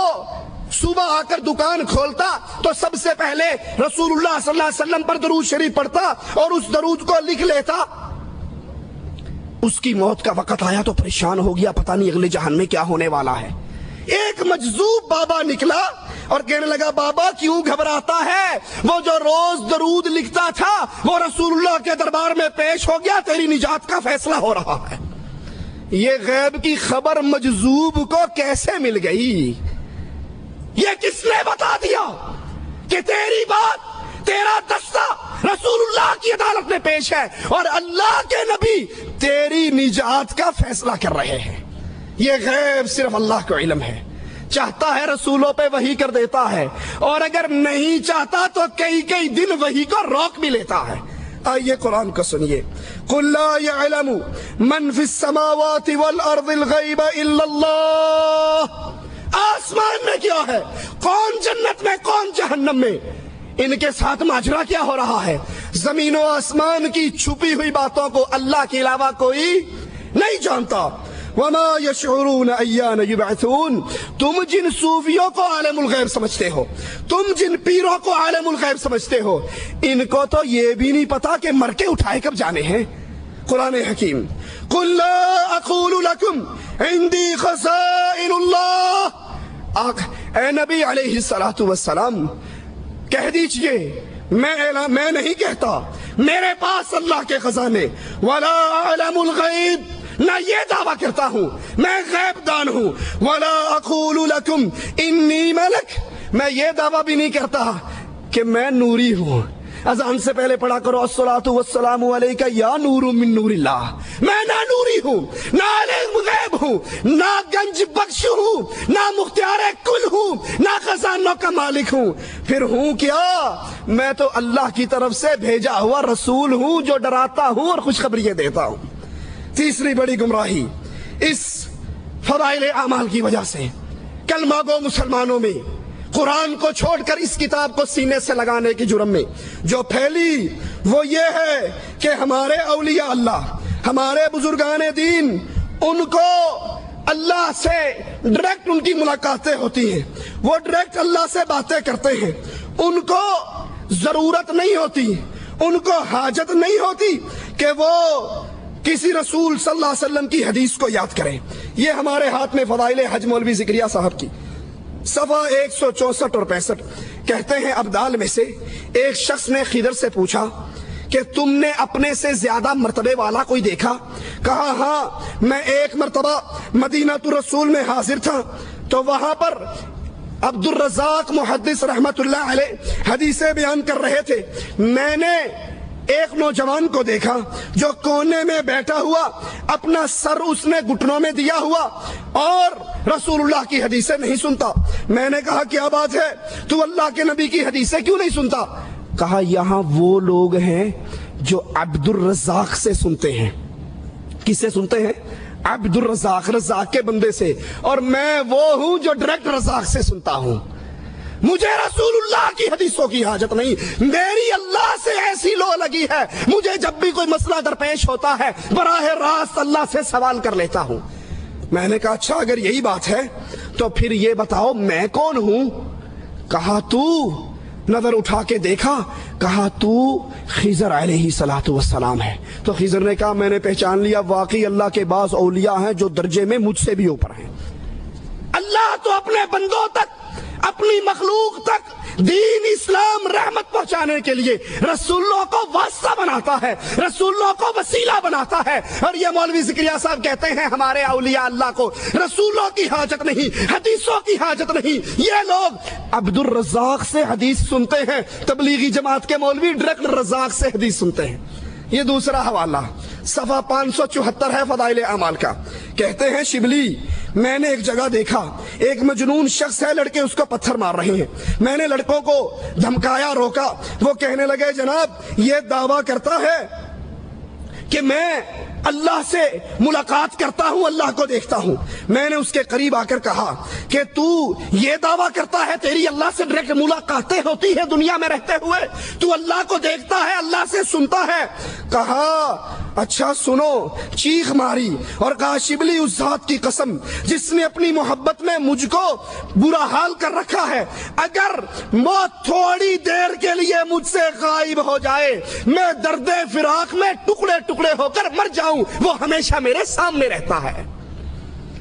صبح آ کر دکان کھولتا تو سب سے پہلے رسول اللہ صلی اللہ علیہ وسلم پر درود شریف پڑھتا اور اس درود کو لکھ لیتا۔ اس کی موت کا وقت آیا تو پریشان ہو گیا، پتہ نہیں اگلے جہان میں کیا ہونے والا ہے۔ ایک مجذوب بابا نکلا، اور کہنے لگا بابا کیوں گھبراتا ہے؟ وہ جو روز درود لکھتا تھا وہ رسول اللہ کے دربار میں پیش ہو گیا، تیری نجات کا فیصلہ ہو رہا ہے۔ یہ غیب کی خبر مجذوب کو کیسے مل گئی؟ یہ کس نے بتا دیا کہ تیری بات، تیرا دستہ رسول اللہ کی عدالت میں پیش ہے اور اللہ کے نبی تیری نجات کا فیصلہ کر رہے ہیں؟ یہ غیب صرف اللہ کو علم ہے۔ چاہتا ہے رسولوں پہ وحی کر دیتا ہے، اور اگر نہیں چاہتا تو کئی کئی دن وحی کو روک بھی لیتا ہے۔ آئیے قرآن کو سنیے۔ قُلْ لَا يَعْلَمُ مَنْ فِي السَّمَاوَاتِ وَالْأَرْضِ الْغَيْبَ إِلَّا اللَّهُ۔ آسمان میں کیا ہے، کون جنت میں کون جہنم میں، ان کے ساتھ ماجرا کیا ہو رہا ہے؟ زمین و آسمان کی چھپی ہوئی باتوں کو اللہ کے علاوہ کوئی نہیں جانتا۔ وَمَا يَشْعُرُونَ أَيَّانَ يُبْعَثُونَ۔ تم جن صوفیوں کو عالم الغیب سمجھتے ہو، تم جن پیروں کو عالم الغیب سمجھتے ہو، ان کو تو یہ بھی نہیں پتا کہ مر کے اٹھائے کب جانے ہیں۔ قرآن حکیم۔ قُلْ لَا أَقُولُ لَكُمْ عِنْدِي خَزَائِنُ اللَّهِ۔ اے نبی علیہ السلام کہہ دیجئے میں نہیں کہتا میرے پاس اللہ کے خزانے، وَلَا أَعْلَمُ الْغَيْبِ، نہ یہ دعویٰ کرتا ہوں میں غیب دان ہوں، وَلَا أَقُولُ لَكُمْ إِنِّي مَلَكٌ، میں یہ دعویٰ بھی نہیں کرتا کہ میں نوری ہوں۔ اذان سے پہلے پڑھا کرو الصلاۃ والسلام علیک یا نور من نور اللہ۔ میں نہ نوری ہوں، نہ عالم غیب ہوں، نہ گنج بخش ہوں، نہ مختار کل ہوں، نہ خزانوں کا مالک ہوں، پھر ہوں کیا؟ میں تو اللہ کی طرف سے بھیجا ہوا رسول ہوں جو ڈراتا ہوں اور خوشخبریاں دیتا ہوں۔ تیسری بڑی گمراہی اس فضائل اعمال کی وجہ سے کلمہ گو مسلمانوں میں قرآن کو چھوڑ کر اس کتاب کو سینے سے لگانے کی جرم میں جو پھیلی، وہ یہ ہے کہ ہمارے اولیاء اللہ، ہمارے بزرگان دین، ان کو اللہ سے ڈائریکٹ ان کی ملاقاتیں ہوتی ہیں، وہ ڈائریکٹ اللہ سے باتیں کرتے ہیں، ان کو ضرورت نہیں ہوتی، ان کو حاجت نہیں ہوتی کہ وہ کسی رسول صلی اللہ علیہ وسلم کی حدیث کو یاد کریں۔ یہ ہمارے ہاتھ میں فضائل حج مولوی ذکریہ صاحب کی صفحہ 164 اور 65 کہتے ہیں، ابدال میں سے ایک شخص نے خضر سے پوچھا کہ تم نے اپنے سے زیادہ مرتبے والا کوئی دیکھا؟ کہا ہاں، میں ایک مرتبہ مدینہ الرسول میں حاضر تھا تو وہاں پر عبد الرزاق محدث رحمت اللہ علیہ حدیثیں بیان کر رہے تھے، میں نے ایک نوجوان کو دیکھا جو کونے میں بیٹھا ہوا، اپنا سر اس نے گھٹنوں میں دیا ہوا اور رسول اللہ کی حدیثیں نہیں سنتا۔ میں نے کہا کیا بات ہے، تو اللہ کے نبی کی حدیثیں کیوں نہیں سنتا؟ کہا یہاں وہ لوگ ہیں جو عبد الرزاق سے سنتے ہیں۔ کس سے سنتے ہیں؟ عبد الرزاق، رزاق کے بندے سے، اور میں وہ ہوں جو ڈائریکٹ رزاق سے سنتا ہوں۔ مجھے رسول اللہ کی حدیثوں کی حاجت نہیں، میری اللہ سے ایسی لو لگی ہے، مجھے جب بھی کوئی مسئلہ درپیش ہوتا ہے براہ راست اللہ سے سوال کر لیتا ہوں۔ میں نے کہا اچھا اگر یہی بات ہے تو پھر یہ بتاؤ میں کون ہوں؟ کہا تو، نظر اٹھا کے دیکھا، کہا تو خضر علیہ السلام ہے۔ تو خضر نے کہا میں نے پہچان لیا، واقعی اللہ کے بعض اولیاء ہیں جو درجے میں مجھ سے بھی اوپر ہیں۔ اللہ تو اپنے بندوں تک، اپنی مخلوق تک دین اسلام رحمت پہنچانے کے لیے رسولوں کو واسطہ بناتا ہے، رسولوں کو وسیلہ بناتا ہے، اور یہ مولوی ذکریہ صاحب کہتے ہیں ہمارے اولیاء اللہ کو رسولوں کی حاجت نہیں، حدیثوں کی حاجت نہیں۔ یہ لوگ عبد الرزاق سے حدیث سنتے ہیں، تبلیغی جماعت کے مولوی ڈائریکٹ رزاق سے حدیث سنتے ہیں۔ یہ دوسرا حوالہ صفحہ 574 ہے فضائل اعمال کا، کہتے ہیں شبلی میں نے ایک جگہ دیکھا، ایک مجنون شخص ہے، لڑکے اس کو پتھر مار رہے ہیں، میں نے لڑکوں کو دھمکایا، روکا، وہ کہنے لگے جناب یہ دعویٰ کرتا ہے کہ میں اللہ سے ملاقات کرتا ہوں، اللہ کو دیکھتا ہوں۔ میں نے اس کے قریب آ کر کہا کہ تو یہ دعویٰ کرتا ہے تیری اللہ سے ڈائریکٹ ملاقاتیں ہوتی ہیں دنیا میں رہتے ہوئے، تو اللہ کو دیکھتا ہے، اللہ سے سنتا ہے؟ کہا اچھا سنو، چیخ ماری اور کہا شبلی اس ذات کی قسم جس نے اپنی محبت میں مجھ کو برا حال کر رکھا ہے، اگر موت تھوڑی دیر کے لیے مجھ سے غائب ہو جائے، میں درد فراق میں ٹکڑے ٹکڑے ہو کر مر جاؤں، وہ ہمیشہ میرے سامنے رہتا ہے۔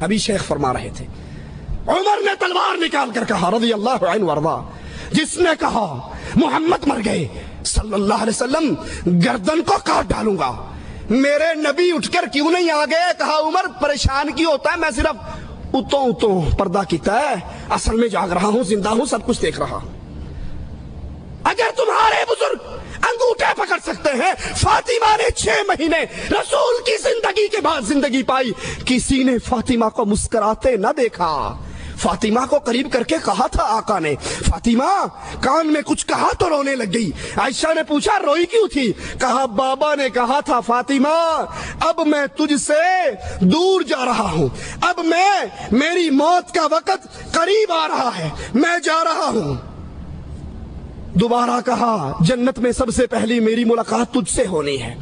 ابھی شیخ فرما رہے تھے, عمر نے تلوار نکال کر کہا رضی اللہ عنہ وارضا, جس نے کہا محمد مر گئے صلی اللہ علیہ وسلم گردن کو کاٹ ڈالوں گا. میرے نبی اٹھ کر کیوں نہیں آ گئے؟ کہا عمر پریشان کیوں ہوتا ہے, میں صرف اتوں پردہ کیتا ہے, اصل میں جاگ رہا ہوں, زندہ ہوں, سب کچھ دیکھ رہا ہوں. اگر تمہارے بزرگ انگوٹھے پکڑ سکتے ہیں, فاطمہ نے 6 مہینے رسول کی زندگی کے بعد زندگی پائی, کسی نے فاطمہ کو مسکراتے نہ دیکھا. فاطمہ کو قریب کر کے کہا تھا آقا نے, فاطمہ کان میں کچھ کہا تو رونے لگ گئی. عائشہ نے پوچھا روئی کیوں تھی؟ کہا بابا نے کہا تھا فاطمہ اب میں تجھ سے دور جا رہا ہوں, اب میری موت کا وقت قریب آ رہا ہے, میں جا رہا ہوں. دوبارہ کہا جنت میں سب سے پہلی میری ملاقات تجھ سے ہونی ہے.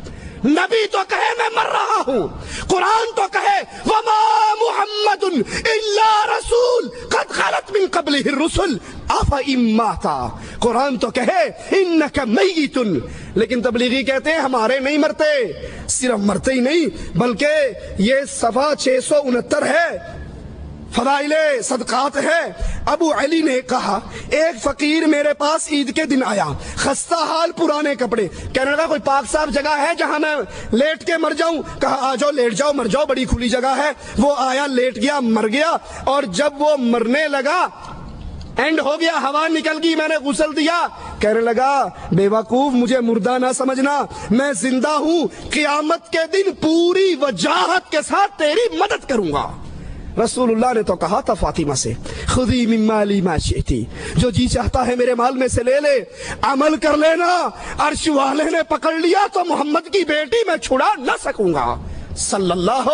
نبی تو کہے میں مر رہا ہوں, قرآن تو کہے وما محمد الا رسول قد خلت من قبلہ الرسل افإن مات, قرآن تو کہے انک میت, لیکن تبلیغی کہتے ہیں ہمارے نہیں مرتے. صرف مرتے ہی نہیں بلکہ یہ صفحہ 669 ہے, فضائل صدقات ہے. ابو علی نے کہا ایک فقیر میرے پاس عید کے دن آیا, خستہ حال, پرانے کپڑے, کہنے لگا کوئی پاک صاف جگہ ہے جہاں میں لیٹ کے مر جاؤں؟ کہا آ جاؤ, لیٹ جاؤ, مر جاؤ, بڑی کھلی جگہ ہے. وہ آیا, لیٹ گیا, مر گیا, اور جب وہ مرنے لگا اینڈ ہو گیا, ہوا نکل گئی, میں نے غسل دیا, کہنے لگا بے وقوف مجھے مردہ نہ سمجھنا, میں زندہ ہوں, قیامت کے دن پوری وجاہت کے ساتھ تیری مدد کروں گا. رسول اللہ نے تو کہا تھا فاطمہ سے خذی من مالی ما شئتی, جو جی چاہتا ہے میرے مال میں سے لے لے, عمل کر لینا. عرش والے نے پکڑ لیا تو محمد کی بیٹی میں چھڑا نہ سکوں گا صلی اللہ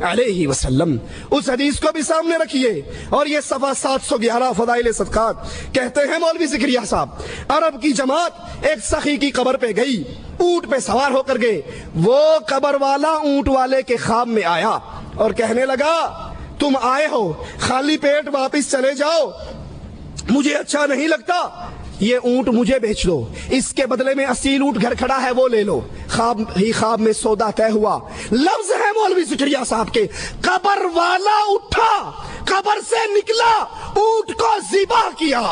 علیہ وسلم. اس حدیث کو بھی سامنے رکھیے. اور یہ صفحہ 711 فضائل صدقات. کہتے ہیں مولوی زکریا صاحب, عرب کی جماعت ایک سخی کی قبر پہ گئی, اونٹ پہ سوار ہو کر گئے. وہ قبر والا اونٹ والے کے خواب میں آیا اور کہنے لگا تم آئے ہو خالی پیٹ واپس چلے جاؤ, مجھے اچھا نہیں لگتا, یہ اونٹ مجھے بیچ دو, اس کے بدلے میں اصیل اونٹ گھر کھڑا ہے وہ لے لو. خواب میں سودا طے ہوا. لفظ ہے مولوی زکریا صاحب کے, قبر والا اٹھا, قبر سے نکلا, اونٹ کو ذبح کیا.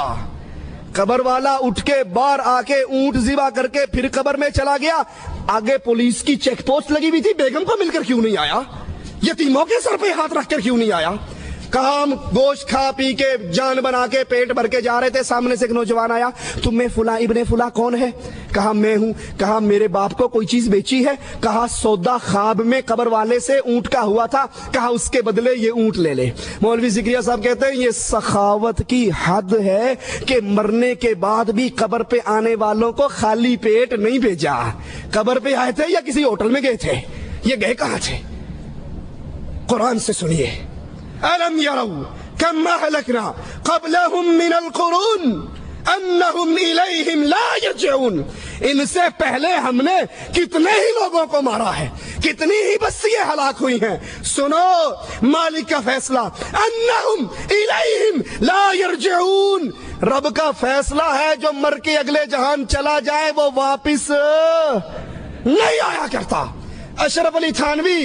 قبر والا اٹھ کے باہر آ کے اونٹ ذبح کر کے پھر قبر میں چلا گیا. آگے پولیس کی چیک پوسٹ لگی ہوئی تھی, بیگم کو مل کر کیوں نہیں آیا؟ یتیموں کے سر پہ ہاتھ رکھ کر کیوں نہیں آیا؟ کہا ہم گوشت کھا پی کے جان بنا کے پیٹ بھر کے جا رہے تھے, سامنے سے ایک نوجوان آیا, تم میں فلاں ابن فلاں کون ہے؟ کہا میں ہوں. کہا میرے باپ کو کوئی چیز بیچی ہے؟ کہا سودا خواب میں قبر والے سے اونٹ کا ہوا تھا, کہا اس کے بدلے یہ اونٹ لے لے. مولوی زکریا صاحب کہتے ہیں یہ سخاوت کی حد ہے کہ مرنے کے بعد بھی قبر پہ آنے والوں کو خالی پیٹ نہیں بھیجا. قبر پہ آئے تھے یا کسی ہوٹل میں گئے تھے؟ یہ گئے کہاں تھے؟ قرآن سے سنیے, أَلَمْ يَرَوْا كَمْ أَهْلَكْنَا قَبْلَهُمْ مِنَ الْقُرُونِ أَنَّهُمْ إِلَيْهِمْ لَا يَرْجِعُونَ. ان سے پہلے ہم نے کتنے ہی لوگوں کو مارا ہے, کتنی ہی بستیاں ہلاک ہوئی ہیں. سنو مالک کا فیصلہ, أَنَّهُمْ إِلَيْهِمْ لَا يَرْجِعُونَ. رب کا فیصلہ ہے جو مر کے اگلے جہان چلا جائے وہ واپس نہیں آیا کرتا. اشرف علی تھانوی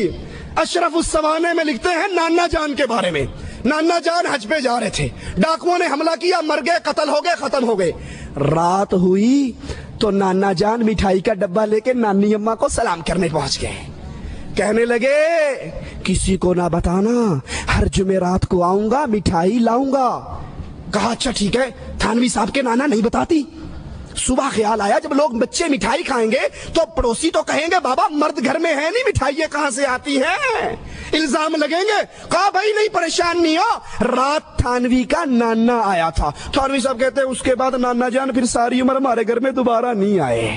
اشرف السوانے میں لکھتے ہیں نانا جان کے بارے میں. نانا جان حج پہ جا رہے تھے, ڈاکوؤں نے حملہ کیا, مر گئے, قتل ہو گئے, ختم ہو گئے. رات ہوئی تو نانا جان مٹھائی کا ڈبہ لے کے نانی اماں کو سلام کرنے پہنچ گئے. کہنے لگے کسی کو نہ بتانا, ہر جمعرات کو آؤں گا, مٹھائی لاؤں گا. کہا اچھا ٹھیک ہے. تھانوی صاحب کے نانا نہیں بتاتی. صبح خیال آیا جب لوگ بچے مٹھائی کھائیں گے تو پڑوسی تو کہیں گے بابا مرد گھر میں ہے نہیں, مٹھائیاں کہاں سے آتی ہیں, الزام لگیں گے. کہا بھائی نہیں پریشان نہیں ہو. رات تھانوی کا نانا آیا تھا. تھانوی صاحب کہتے ہیں اس کے بعد نانا جان پھر ساری عمر ہمارے گھر میں دوبارہ نہیں آئے.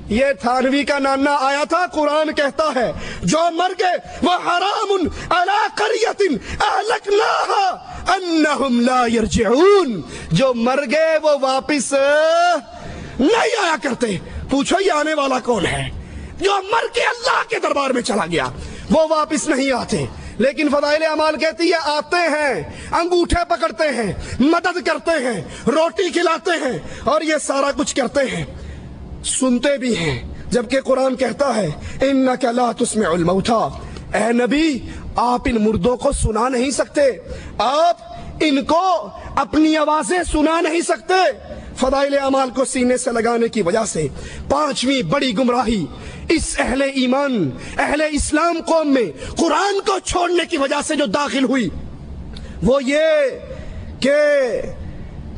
یہ تھانوی کا نانا آیا تھا. قرآن کہتا ہے جو مر گئے وہ حرام علی قریۃ اہلکناها انہم لا یرجعون. جو مر گئے وہ واپس نہیں آیا کرتے. پوچھو یہ آنے والا کون ہے؟ جو مر کے اللہ کے دربار میں چلا گیا وہ واپس نہیں آتے. لیکن فضائل اعمال کہتی ہے آتے ہیں, انگوٹھے پکڑتے ہیں, مدد کرتے ہیں, روٹی کھلاتے ہیں, اور یہ سارا کچھ کرتے ہیں, سنتے بھی ہیں. جبکہ قرآن کہتا ہے انک لا تسمع الموتى, اے نبی آپ ان مردوں کو سنا نہیں سکتے، آپ ان کو اپنی آوازیں سنا نہیں سکتے۔ فضائل اعمال کو سینے سے لگانے کی وجہ سے پانچویں بڑی گمراہی اس اہل ایمان، اہل اسلام قوم میں قرآن کو چھوڑنے کی وجہ سے جو داخل ہوئی وہ یہ کہ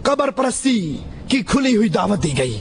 قبر پرستی کی کھلی ہوئی دعوت دی گئی۔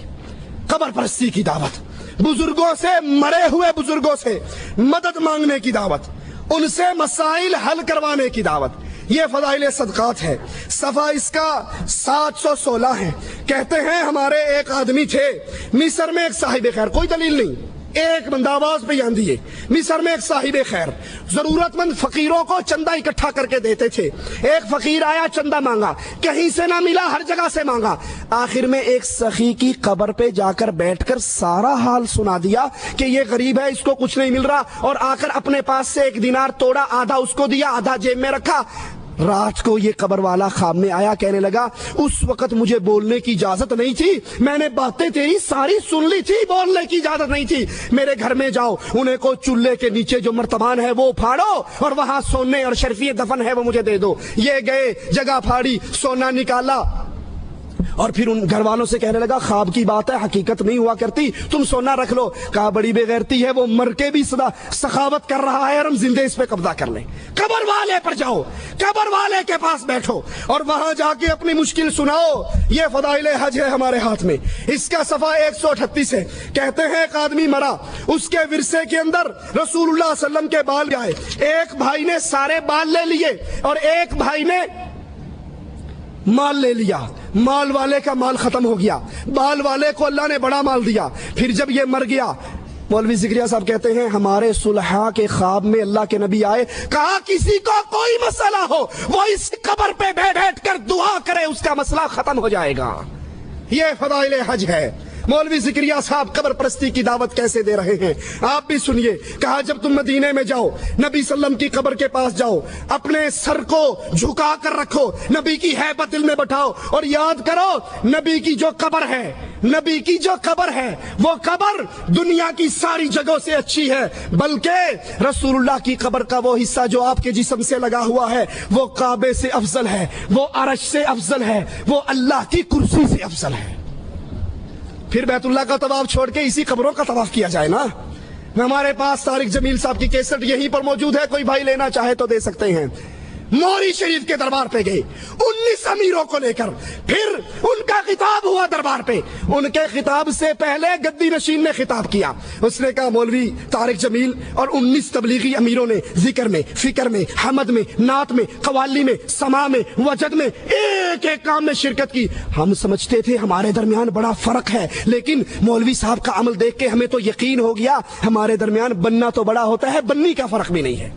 قبر پرستی کی دعوت، بزرگوں سے، مرے ہوئے بزرگوں سے مدد مانگنے کی دعوت، ان سے مسائل حل کروانے کی دعوت، یہ فضائل صدقات ہے۔ صفحہ اس کا 716 ہے۔ کہتے ہیں ہمارے ایک آدمی تھے مصر میں، ایک صاحب خیر، کوئی دلیل نہیں، ایک بندہ آواز پہ یان دیے، مصر میں ایک صاحب خیر ضرورت مند فقیروں کو چندہ اکٹھا کر کے دیتے تھے۔ ایک فقیر آیا، چندہ مانگا، کہیں سے نہ ملا، ہر جگہ سے مانگا، آخر میں ایک سخی کی قبر پہ جا کر بیٹھ کر سارا حال سنا دیا کہ یہ غریب ہے، اس کو کچھ نہیں مل رہا، اور آ کر اپنے پاس سے 1 دینار توڑا، آدھا اس کو دیا، آدھا جیب میں رکھا۔ رات کو یہ قبر والا خواب میں آیا، کہنے لگا اس وقت مجھے بولنے کی اجازت نہیں تھی، میں نے باتیں تیری ساری سن لی تھی، بولنے کی اجازت نہیں تھی، میرے گھر میں جاؤ، انہیں کو چولہے کے نیچے جو مرتبان ہے وہ پھاڑو اور وہاں سونے اور شرفیہ دفن ہے وہ مجھے دے دو۔ یہ گئے، جگہ پھاڑی، سونا نکالا، اور پھر ان گھر والوں سے کہنے لگا خواب کی بات ہے، حقیقت نہیں ہوا کرتی، تم سونا رکھ لو۔ کہا بڑی بے غیرتی ہے، وہ مر کے بھی صدا سخاوت کر رہا ہے اور ہم زندے اس پہ قبضہ کر لیں۔ قبر والے پر جاؤ، قبر والے کے پاس بیٹھو اور وہاں جا کے اپنی مشکل سناؤ۔ یہ فضائل حج ہے ہمارے ہاتھ میں، اس کا صفحہ 138 ہے۔ کہتے ہیں ایک آدمی مرا، اس کے ورثے کے اندر رسول اللہ صلی اللہ علیہ وسلم کے بال آئے، ایک بھائی نے سارے بال لے لیے اور ایک بھائی نے مال لے لیا۔ مال والے کا مال ختم ہو گیا، بال والے کو اللہ نے بڑا مال دیا۔ پھر جب یہ مر گیا، مولوی ذکریہ صاحب کہتے ہیں ہمارے صلحاء کے خواب میں اللہ کے نبی آئے، کہا کسی کو کوئی مسئلہ ہو وہ اس قبر پہ بیٹھ کر دعا کرے، اس کا مسئلہ ختم ہو جائے گا۔ یہ فضائل حج ہے۔ مولوی ذکریہ صاحب قبر پرستی کی دعوت کیسے دے رہے ہیں آپ بھی سنیے۔ کہا جب تم مدینے میں جاؤ، نبی صلی اللہ علیہ وسلم کی قبر کے پاس جاؤ، اپنے سر کو جھکا کر رکھو، نبی کی ہیبت دل میں بٹھاؤ اور یاد کرو نبی کی جو قبر ہے، نبی کی جو قبر ہے وہ قبر دنیا کی ساری جگہوں سے اچھی ہے، بلکہ رسول اللہ کی قبر کا وہ حصہ جو آپ کے جسم سے لگا ہوا ہے وہ کعبے سے افضل ہے، وہ عرش سے افضل ہے، وہ اللہ کی کرسی سے افضل ہے۔ پھر بیت اللہ کا طواف چھوڑ کے اسی قبروں کا طواف کیا جائے نا۔ ہمارے پاس طارق جمیل صاحب کی کیسٹ یہیں پر موجود ہے، کوئی بھائی لینا چاہے تو دے سکتے ہیں۔ موری شریف کے دربار پہ گئے 19 امیروں کو لے کر، پھر ان کا خطاب ہوا دربار پہ، ان کے خطاب سے پہلے گدی نشین نے خطاب کیا، اس نے کہا مولوی طارق جمیل اور 19 تبلیغی امیروں نے ذکر میں، فکر میں، حمد میں، نعت میں، قوالی میں، سما میں، وجد میں، ایک ایک کام میں شرکت کی۔ ہم سمجھتے تھے ہمارے درمیان بڑا فرق ہے، لیکن مولوی صاحب کا عمل دیکھ کے ہمیں تو یقین ہو گیا ہمارے درمیان بننا تو بڑا ہوتا ہے، بننی کا فرق بھی نہیں ہے۔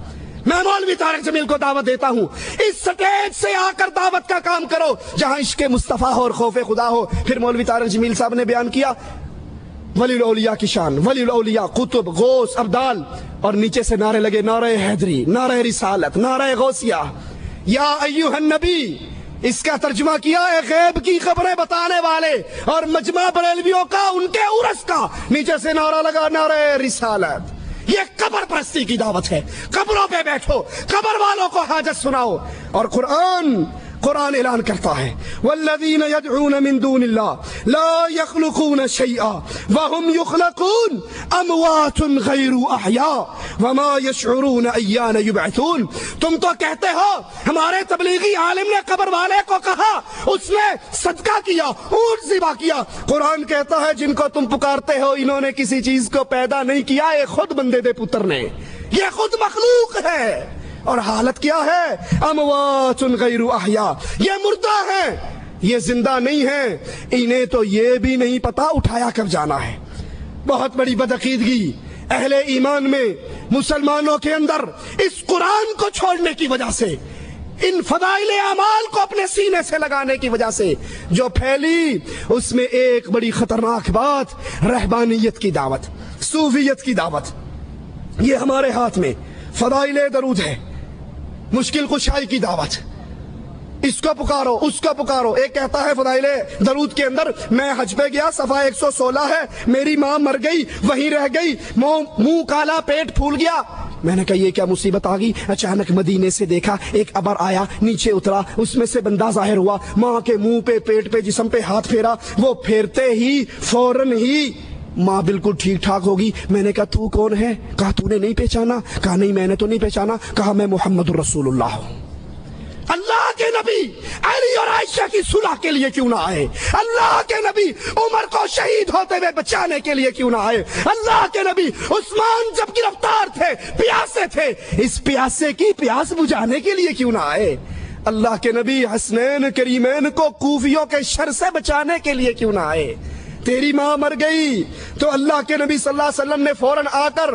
میں مولوی طارق جمیل کو دعوت دیتا ہوں، اس سٹیج سے آ کر دعوت کا کام کرو جہاں عشق مصطفیٰ ہو اور خوف خدا ہو۔ پھر مولوی طارق جمیل صاحب نے بیان کیا ولی الاولیاء کی شان، ولی الاولیاء، قطب، غوث، ابدال، اور نیچے سے نعرے لگے نعرہ حیدری، نعرہ رسالت، نعرہ غوثیہ، یا ایھا النبی۔ اس کا ترجمہ کیا ہے غیب کی خبریں بتانے والے، اور مجمع بریلویوں کا، ان کے عرس کا، نیچے سے نعرہ لگا نعرہ رسالت۔ یہ قبر پرستی کی دعوت ہے، قبروں پہ بیٹھو، قبر والوں کو حاجت سناؤ۔ اور قرآن اعلان کرتا ہے والذین یدعون من دون اللہ لا یخلقون شیئا وهم یخلقون اموات غیر احیاء وما یشعرون ایان یبعثون۔ تم تو کہتے ہو ہمارے تبلیغی عالم نے قبر والے کو کہا، اس نے صدقہ کیا، اونٹ ذبح کیا۔ قرآن کہتا ہے جن کو تم پکارتے ہو انہوں نے کسی چیز کو پیدا نہیں کیا، یہ خود بندے دے پتر نے، یہ خود مخلوق ہے۔ اور حالت کیا ہے؟ اموات غیر احیاء، یہ مردہ ہیں، یہ زندہ نہیں ہیں، انہیں تو یہ بھی نہیں پتا اٹھایا کب جانا ہے۔ بہت بڑی بدعقیدگی اہل ایمان میں، مسلمانوں کے اندر اس قرآن کو چھوڑنے کی وجہ سے، ان فضائل اعمال کو اپنے سینے سے لگانے کی وجہ سے جو پھیلی، اس میں ایک بڑی خطرناک بات رہبانیت کی دعوت، صوفیت کی دعوت۔ یہ ہمارے ہاتھ میں فضائل درود ہے، مشکل کشائی کی دعوت، اس کو پکارو اس کو پکارو۔ ایک کہتا ہے فضائل درود کے اندر میں حج پہ گیا، صفحہ 116 ہے، میری ماں مر گئی وہیں رہ گئی، منہ کالا پیٹ پھول گیا، میں نے کہا یہ کیا مصیبت آ گئی؟ اچانک مدینے سے دیکھا ایک ابر آیا، نیچے اترا، اس میں سے بندہ ظاہر ہوا، ماں کے منہ پہ، پیٹ پہ، جسم پہ ہاتھ پھیرا، وہ پھیرتے ہی فوراً ہی ماں بالکل ٹھیک ٹھاک ہوگی۔ میں نے کہا تو کون ہے؟ کہا تو نے نہیں پہچانا؟ کہا نہیں میں نے تو نہیں پہچانا۔ کہا میں محمد الرسول اللہ ہوں۔ اللہ کے نبی علی اور عائشہ کی صلح کے لیے کیوں نہ آئے؟ اللہ کے نبی عمر کو شہید ہوتے ہوئے بچانے کے لیے کیوں نہ آئے؟ اللہ کے نبی عثمان جب گرفتار تھے، پیاسے تھے، اس پیاسے کی پیاس بجھانے کے لیے کیوں نہ آئے؟ اللہ کے نبی حسنین کریمین کو کوفیوں کے شر سے بچانے کے لیے کیوں نہ آئے؟ تیری ماں مر گئی تو اللہ کے نبی صلی اللہ علیہ وسلم نے فوراً آ کر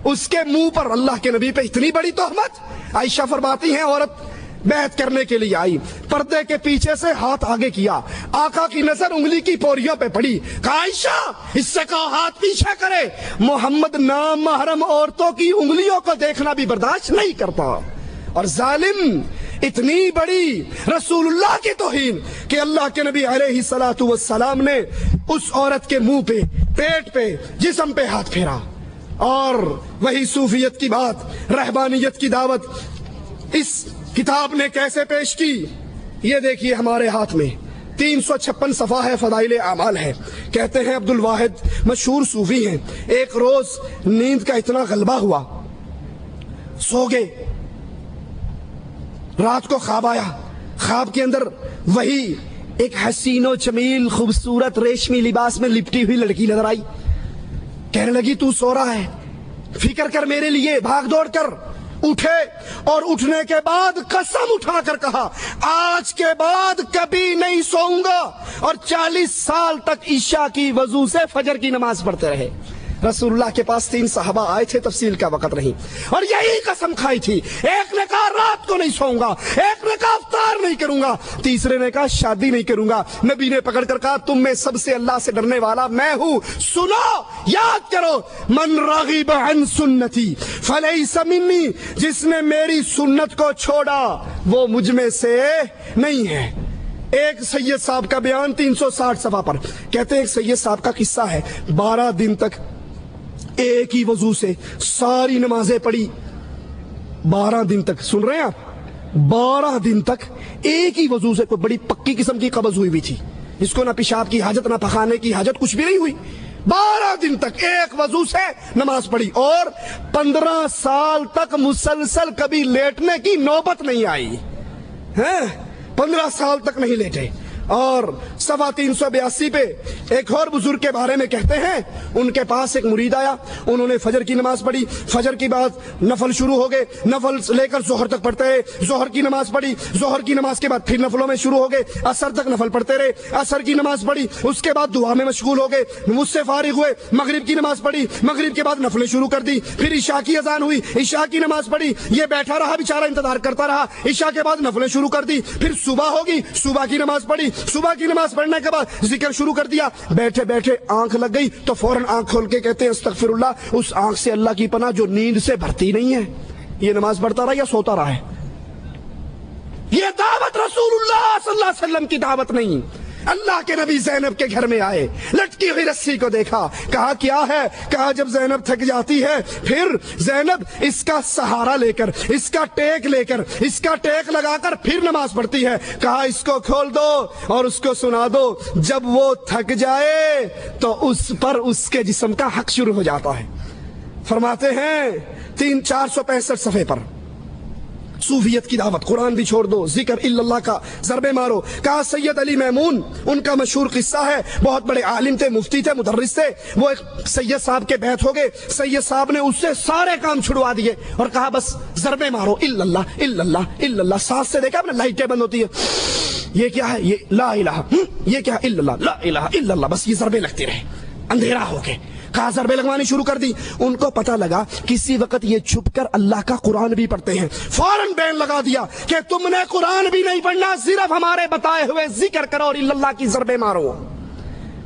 اس کے منہ پر اللہ کے نبی پہ اتنی بڑی تہمت۔ عائشہ فرماتی ہیں عورت بیعت کرنے کے لیے آئی، پردے کے پیچھے سے ہاتھ آگے کیا، آقا کی نظر انگلی کی پوریوں پہ پڑی، کہا عائشہ اس سے کہو ہاتھ پیچھے کرے، محمد نام محرم عورتوں کی انگلیوں کو دیکھنا بھی برداشت نہیں کرتا۔ اور ظالم اتنی بڑی رسول اللہ کی توہین کہ اللہ کے نبی علیہ الصلوۃ والسلام نے اس عورت کے منہ پہ، پیٹ پہ، جسم پہ ہاتھ پھیرا۔ اور وہی صوفیت کی بات، رہبانیت کی دعوت اس کتاب نے کیسے پیش کی؟ یہ دیکھیے ہمارے ہاتھ میں 356 صفحہ ہے، فضائل اعمال ہے۔ کہتے ہیں عبد الواحد مشہور صوفی ہیں، ایک روز نیند کا اتنا غلبہ ہوا، سو گئے، رات کو خواب آیا، خواب کے اندر وہی ایک حسین و جمیل خوبصورت ریشمی لباس میں لپٹی ہوئی لڑکی نظر آئی، کہنے لگی تو سو رہا ہے، فکر کر میرے لیے، بھاگ دوڑ کر اٹھے، اور اٹھنے کے بعد قسم اٹھا کر کہا آج کے بعد کبھی نہیں سوؤں گا، اور 40 سال تک عشاء کی وضو سے فجر کی نماز پڑھتے رہے۔ رسول اللہ کے پاس 3 صحابہ آئے تھے، تفصیل کا وقت نہیں، اور یہی قسم کھائی تھی، ایک نے کہا رات کو نہیں سوؤں گا، ایک نے کہا افطار نہیں کروں گا، تیسرے نے کہا شادی نہیں کروں گا۔ نبی نے پکڑ کر کہا تم میں سب سے اللہ سے ڈرنے والا میں ہوں، سنو، یاد کرو، من رغب عن سنتی فلیس منی، جس نے میری سنت کو چھوڑا وہ مجھ میں سے نہیں ہے۔ ایک سید صاحب کا بیان 360 صفحہ پر، کہتے ہیں ایک سید صاحب کا قصہ ہے، 12 دن تک ایک ہی وضو سے ساری نمازیں پڑھی، 12 دن تک، سن رہے ہیں آپ، 12 دن تک ایک ہی وضو سے، کوئی بڑی پکی قسم کی قبض ہوئی تھی، اس کو نہ پیشاب کی حاجت نہ پخانے کی حاجت، کچھ بھی نہیں ہوئی، 12 دن تک ایک وضو سے نماز پڑھی، اور 15 سال تک مسلسل کبھی لیٹنے کی نوبت نہیں آئی، 15 سال تک نہیں لیٹے۔ اور صفحہ 382 پہ ایک اور بزرگ کے بارے میں کہتے ہیں، ان کے پاس ایک مرید آیا، انہوں نے فجر کی نماز پڑھی، فجر کی بعد نفل شروع ہو گئے، نفل لے کر ظہر تک پڑھتے رہے، ظہر کی نماز پڑھی، ظہر کی نماز کے بعد پھر نفلوں میں شروع ہو گئے، عصر تک نفل پڑھتے رہے، عصر کی نماز پڑھی، اس کے بعد دعا میں مشغول ہو گئے، مجھ سے فارغ ہوئے، مغرب کی نماز پڑھی، مغرب کے بعد نفلیں شروع کر دی، پھر عشاء کی اذان ہوئی، عشاء کی نماز پڑھی، یہ بیٹھا رہا بیچارہ انتظار کرتا رہا، عشاء کے بعد نفلیں شروع کر دی، پھر صبح ہوگی، صبح کی نماز پڑھی، صبح کی نماز پڑھنے کے بعد ذکر شروع کر دیا، بیٹھے بیٹھے آنکھ لگ گئی تو فوراً آنکھ کھول کے کہتے ہیں استغفر اللہ، اس آنکھ سے اللہ کی پناہ جو نیند سے بھرتی نہیں ہے۔ یہ نماز پڑھتا رہا یا سوتا رہا ہے؟ یہ دعوت رسول اللہ صلی اللہ علیہ وسلم کی دعوت نہیں۔ اللہ کے نبی زینب کے گھر میں آئے، لٹکی ہوئی رسی کو دیکھا، کہا کیا ہے؟ کہا جب زینب تھک جاتی ہے پھر زینب اس کا سہارا لے کر، اس کا ٹیک لے کر، اس کا ٹیک لگا کر پھر نماز پڑھتی ہے۔ کہا اس کو کھول دو اور اس کو سنا دو، جب وہ تھک جائے تو اس پر اس کے جسم کا حق شروع ہو جاتا ہے۔ فرماتے ہیں 465 صفحے پر، صوفیت کی دعوت، قرآن بھی چھوڑ دو، ذکر الا اللہ کا ضربے مارو۔ کہا سید علی میمون، ان کا مشہور قصہ ہے، بہت بڑے عالم تھے، مفتی تھے، مدرس تھے، وہ ایک سید صاحب کے بیعت ہو گئے، سید صاحب نے اس سے سارے کام چھڑوا دیے اور کہا بس ضربے مارو، الا اللہ الا اللہ الا اللہ۔ ساتھ سے دیکھا آپ نے لائٹیں بند ہوتی ہے، یہ کیا ہے؟ یہ لا الہ، یہ کیا؟ الا اللہ، لا الہ الا اللہ، بس یہ ضربے لگتے رہے، اندھیرا ہو کے کہا ضربے لگوانی شروع کر دی۔ ان کو پتہ لگا کسی وقت یہ چھپ کر اللہ کا قرآن بھی پڑھتے ہیں، فوراً بین لگا دیا کہ تم نے قرآن بھی نہیں پڑھنا، صرف ہمارے بتائے ہوئے ذکر کرو اور اللہ کی ضربے مارو۔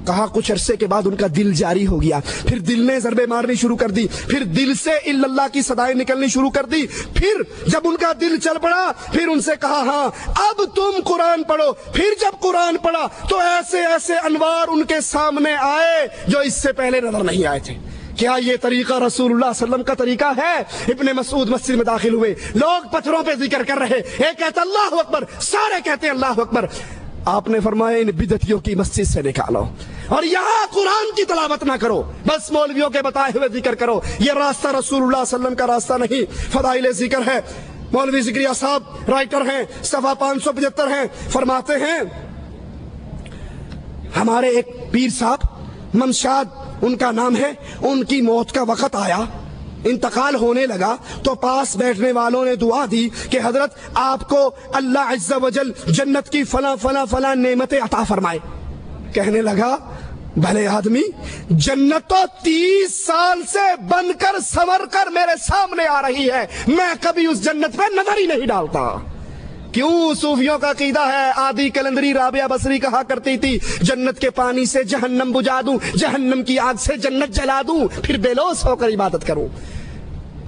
کہا کچھ عرصے کے بعد ان کا دل جاری ہو گیا، پھر دل نے ضربے مارنی شروع کر دی، پھر دل سے الا اللہ کی صدائیں نکلنی شروع کر دی، پھر جب ان کا دل چل پڑا پھر ان سے کہا ہاں اب تم قرآن پڑھو۔ پھر جب قرآن پڑھا تو ایسے ایسے انوار ان کے سامنے آئے جو اس سے پہلے نظر نہیں آئے تھے۔ کیا یہ طریقہ رسول اللہ صلی اللہ علیہ وسلم کا طریقہ ہے؟ ابن مسعود مسجد میں داخل ہوئے، لوگ پتھروں پہ ذکر کر رہے، ایک کہتا اللہ اکبر، سارے کہتے ہیں اللہ اکبر۔ آپ نے فرمایا ان بدعتیوں کی مسجد سے نکالو اور یہاں قرآن کی تلاوت نہ کرو، بس مولویوں کے بتائے ہوئے ذکر کرو۔ یہ راستہ رسول اللہ صلی اللہ علیہ وسلم کا راستہ نہیں۔ فضائل ذکر ہے، مولوی ذکریہ صاحب رائٹر ہیں، صفحہ 575 ہیں، فرماتے ہیں ہمارے ایک پیر صاحب ممشاد ان کا نام ہے، ان کی موت کا وقت آیا، انتقال ہونے لگا تو پاس بیٹھنے والوں نے دعا دی کہ حضرت آپ کو اللہ عز و جل جنت کی فلاں فلاں فلاں نعمتیں عطا فرمائے۔ کہنے لگا بھلے آدمی، جنت تو 30 سال سے بن کر سنور کر میرے سامنے آ رہی ہے، میں کبھی اس جنت پہ نظر ہی نہیں ڈالتا۔ کیوں؟ صوفیوں کا عقیدہ ہے، آدھی کلندری رابعہ بصری کہا کرتی تھی جنت کے پانی سے جہنم بجھا دوں، جہنم کی آگ سے جنت جلا دوں، پھر بے لوث ہو کر عبادت کروں۔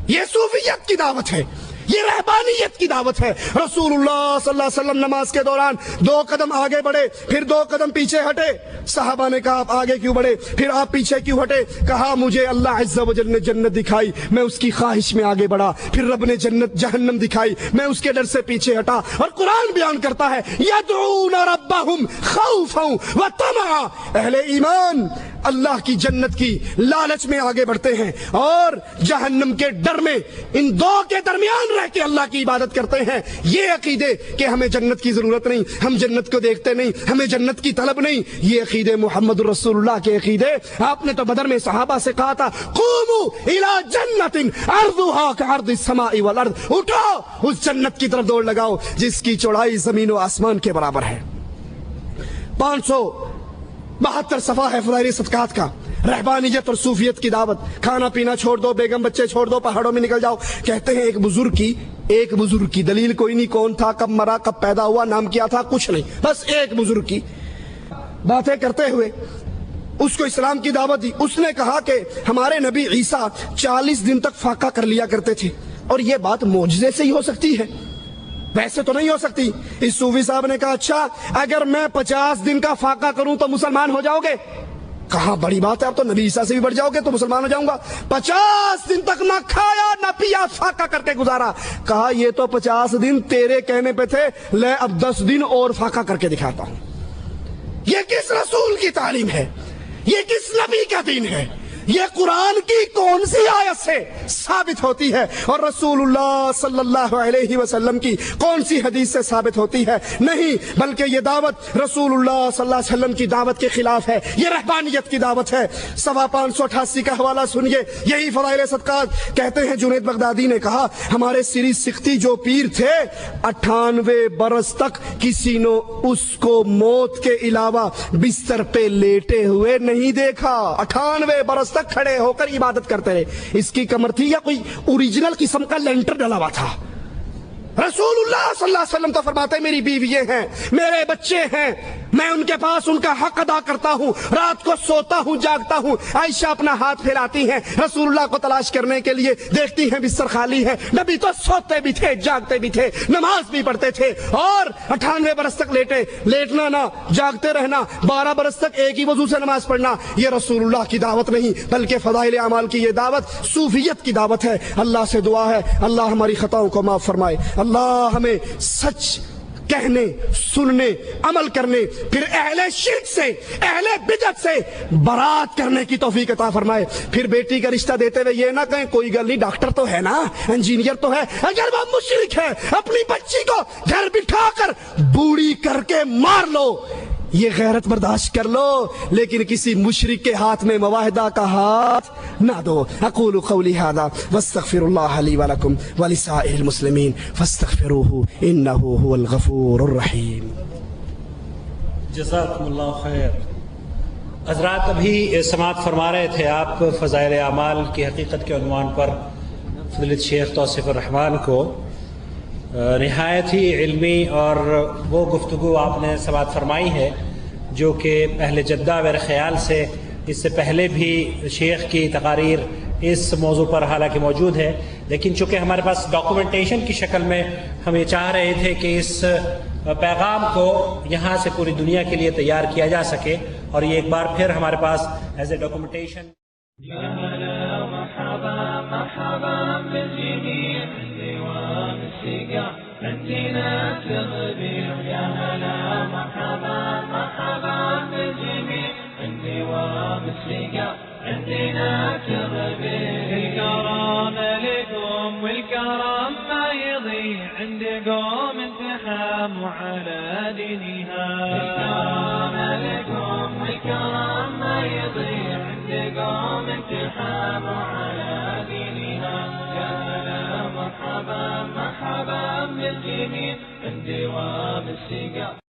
یہ صوفیت کی دعوت ہے، یہ رہبانیت کی دعوت ہے۔ رسول اللہ صلی اللہ علیہ وسلم نماز کے دوران 2 قدم آگے بڑھے، پھر 2 قدم پیچھے ہٹے۔ صحابہ نے کہا آپ آگے کیوں بڑھے، پھر آپ پیچھے کیوں ہٹے؟ کہا مجھے اللہ عز و جل نے جنت دکھائی، میں اس کی خواہش میں آگے بڑھا، پھر رب نے جہنم دکھائی، میں اس کے ڈر سے پیچھے ہٹا۔ اور قرآن بیان کرتا ہے یدعون ربہم خوفا وطمعا، اہل ایمان اللہ کی جنت کی لالچ میں آگے بڑھتے ہیں اور جہنم کے ڈر میں، ان 2 کے درمیان رہ کے اللہ کی عبادت کرتے ہیں۔ یہ عقیدے کہ ہمیں جنت کی ضرورت نہیں، ہم جنت کو دیکھتے نہیں، ہمیں جنت کی طلب نہیں، یہ عقیدے محمد رسول اللہ کے عقیدے۔ آپ نے تو بدر میں صحابہ سے کہا تھا قوموا الی جنت عرضها كعرض السماء والارض، اٹھو اس جنت کی طرف دوڑ لگاؤ جس کی چوڑائی زمین و آسمان کے برابر ہے۔ 572 صفحہ ہے فضائل صدقات کا، رہبانیت اور صوفیت کی دعوت۔ کھانا پینا چھوڑ دو، بیگم بچے چھوڑ دو، پہاڑوں میں نکل جاؤ۔ کہتے ہیں ایک بزرگ کی دلیل کوئی نہیں، کون تھا، کب مرا، کب پیدا ہوا، نام کیا تھا، کچھ نہیں، بس ایک بزرگ کی باتیں کرتے ہوئے اس کو اسلام کی دعوت دی۔ اس نے کہا کہ ہمارے نبی عیسیٰ 40 دن تک فاقہ کر لیا کرتے تھے، اور یہ بات معجزے سے ہی ہو سکتی ہے، ویسے تو نہیں ہو سکتی۔ اس صوفی صاحب نے کہا اچھا اگر میں 50 دن کا فاقہ کروں تو مسلمان ہو جاؤ گے؟ کہا بڑی بات ہے، اب تو نبی عیسیٰ سے بھی بڑھ جاؤ گے تو مسلمان ہو جاؤں گا۔ 50 دن تک نہ کھایا نہ پیا، فاقہ کر کے گزارا۔ کہا یہ تو 50 دن تیرے کہنے پہ تھے، لے اب 10 دن اور فاقہ کر کے دکھاتا ہوں۔ یہ کس رسول کی تعلیم ہے؟ یہ کس نبی کا دین ہے؟ یہ قرآن کی کون سی آیت سے ثابت ہوتی ہے اور رسول اللہ صلی اللہ علیہ وسلم کی کون سی حدیث سے ثابت ہوتی ہے؟ نہیں، بلکہ یہ دعوت رسول اللہ صلی اللہ علیہ وسلم کی دعوت کے خلاف ہے، یہ رہبانیت کی دعوت ہے۔ صفحہ 588 کا حوالہ سنیے، یہی فضائل صدقات کہتے ہیں جنید بغدادی نے کہا ہمارے سری سکھتی جو پیر تھے 98 برس تک کسی نے اس کو موت کے علاوہ بستر پہ لیٹے ہوئے نہیں دیکھا، 98 برس تک کھڑے ہو کر عبادت کرتے رہے۔ اس کی کمر تھی یا کوئی اوریجنل قسم کا لینٹر ڈلا ہوا تھا؟ رسول اللہ صلی اللہ علیہ وسلم تو فرماتے میری بیویاں ہیں، میرے بچے ہیں، میں ان کے پاس ان کا حق ادا کرتا ہوں، رات کو سوتا ہوں جاگتا ہوں۔ عائشہ اپنا ہاتھ پھیلاتی ہیں رسول اللہ کو تلاش کرنے کے لیے، دیکھتی ہیں بستر خالی ہے۔ نبی تو سوتے بھی تھے، جاگتے بھی تھے، نماز بھی پڑھتے تھے، اور 98 برس تک لیٹنا نہ جاگتے رہنا، 12 برس تک ایک ہی وضو سے نماز پڑھنا، یہ رسول اللہ کی دعوت نہیں بلکہ فضائل اعمال کی یہ دعوت صوفیت کی دعوت ہے۔ اللہ سے دعا ہے اللہ ہماری خطاؤں کو معاف فرمائے، اللہ ہمیں سچ کہنے، سننے، عمل کرنے، پھر اہل شرک سے، اہل بدعت سے برات کرنے کی توفیق عطا فرمائے۔ پھر بیٹی کا رشتہ دیتے ہوئے یہ نہ کہیں کوئی گل نہیں، ڈاکٹر تو ہے نا، انجینئر تو ہے۔ اگر وہ مشرک ہے اپنی بچی کو گھر بٹھا کر بوڑھی کر کے مار لو، یہ غیرت برداشت کر لو، لیکن کسی مشرک کے ہاتھ میں معاہدہ کا ہاتھ نہ دو۔ اقول قولی ھذا واستغفر اللہ لی ولکم ولسائر المسلمین فاستغفروہ انہ هو الغفور الرحیم۔ جزاکم اللہ خیر۔ حضرات ابھی سماعت فرما رہے تھے آپ فضائل اعمال کی حقیقت کے عنوان پر فضیلت شیخ توصیف الرحمان کو نہایت ہی علمی اور وہ گفتگو آپ نے سماعت فرمائی ہے جو کہ اہل جدہ میرے خیال سے اس سے پہلے بھی شیخ کی تقاریر اس موضوع پر حالانکہ موجود ہے، لیکن چونکہ ہمارے پاس ڈاکومنٹیشن کی شکل میں ہم یہ چاہ رہے تھے کہ اس پیغام کو یہاں سے پوری دنیا کے لیے تیار کیا جا سکے، اور یہ ایک بار پھر ہمارے پاس ایز اے ڈاکومنٹیشن مرحبا بالجميع دوام السقا عندنا تغبير يا هلا مرحبا مرحبا بالجميع دوام السقا عندنا تغبير الكرم لكم والكرم ما يضيع عند قوم انتحاموا على دينها الكرم لكم والكرم ما يضيع عند قوم انتحاموا على دينها يا هلا مرحبا مرحبا بالجميع دوام السقا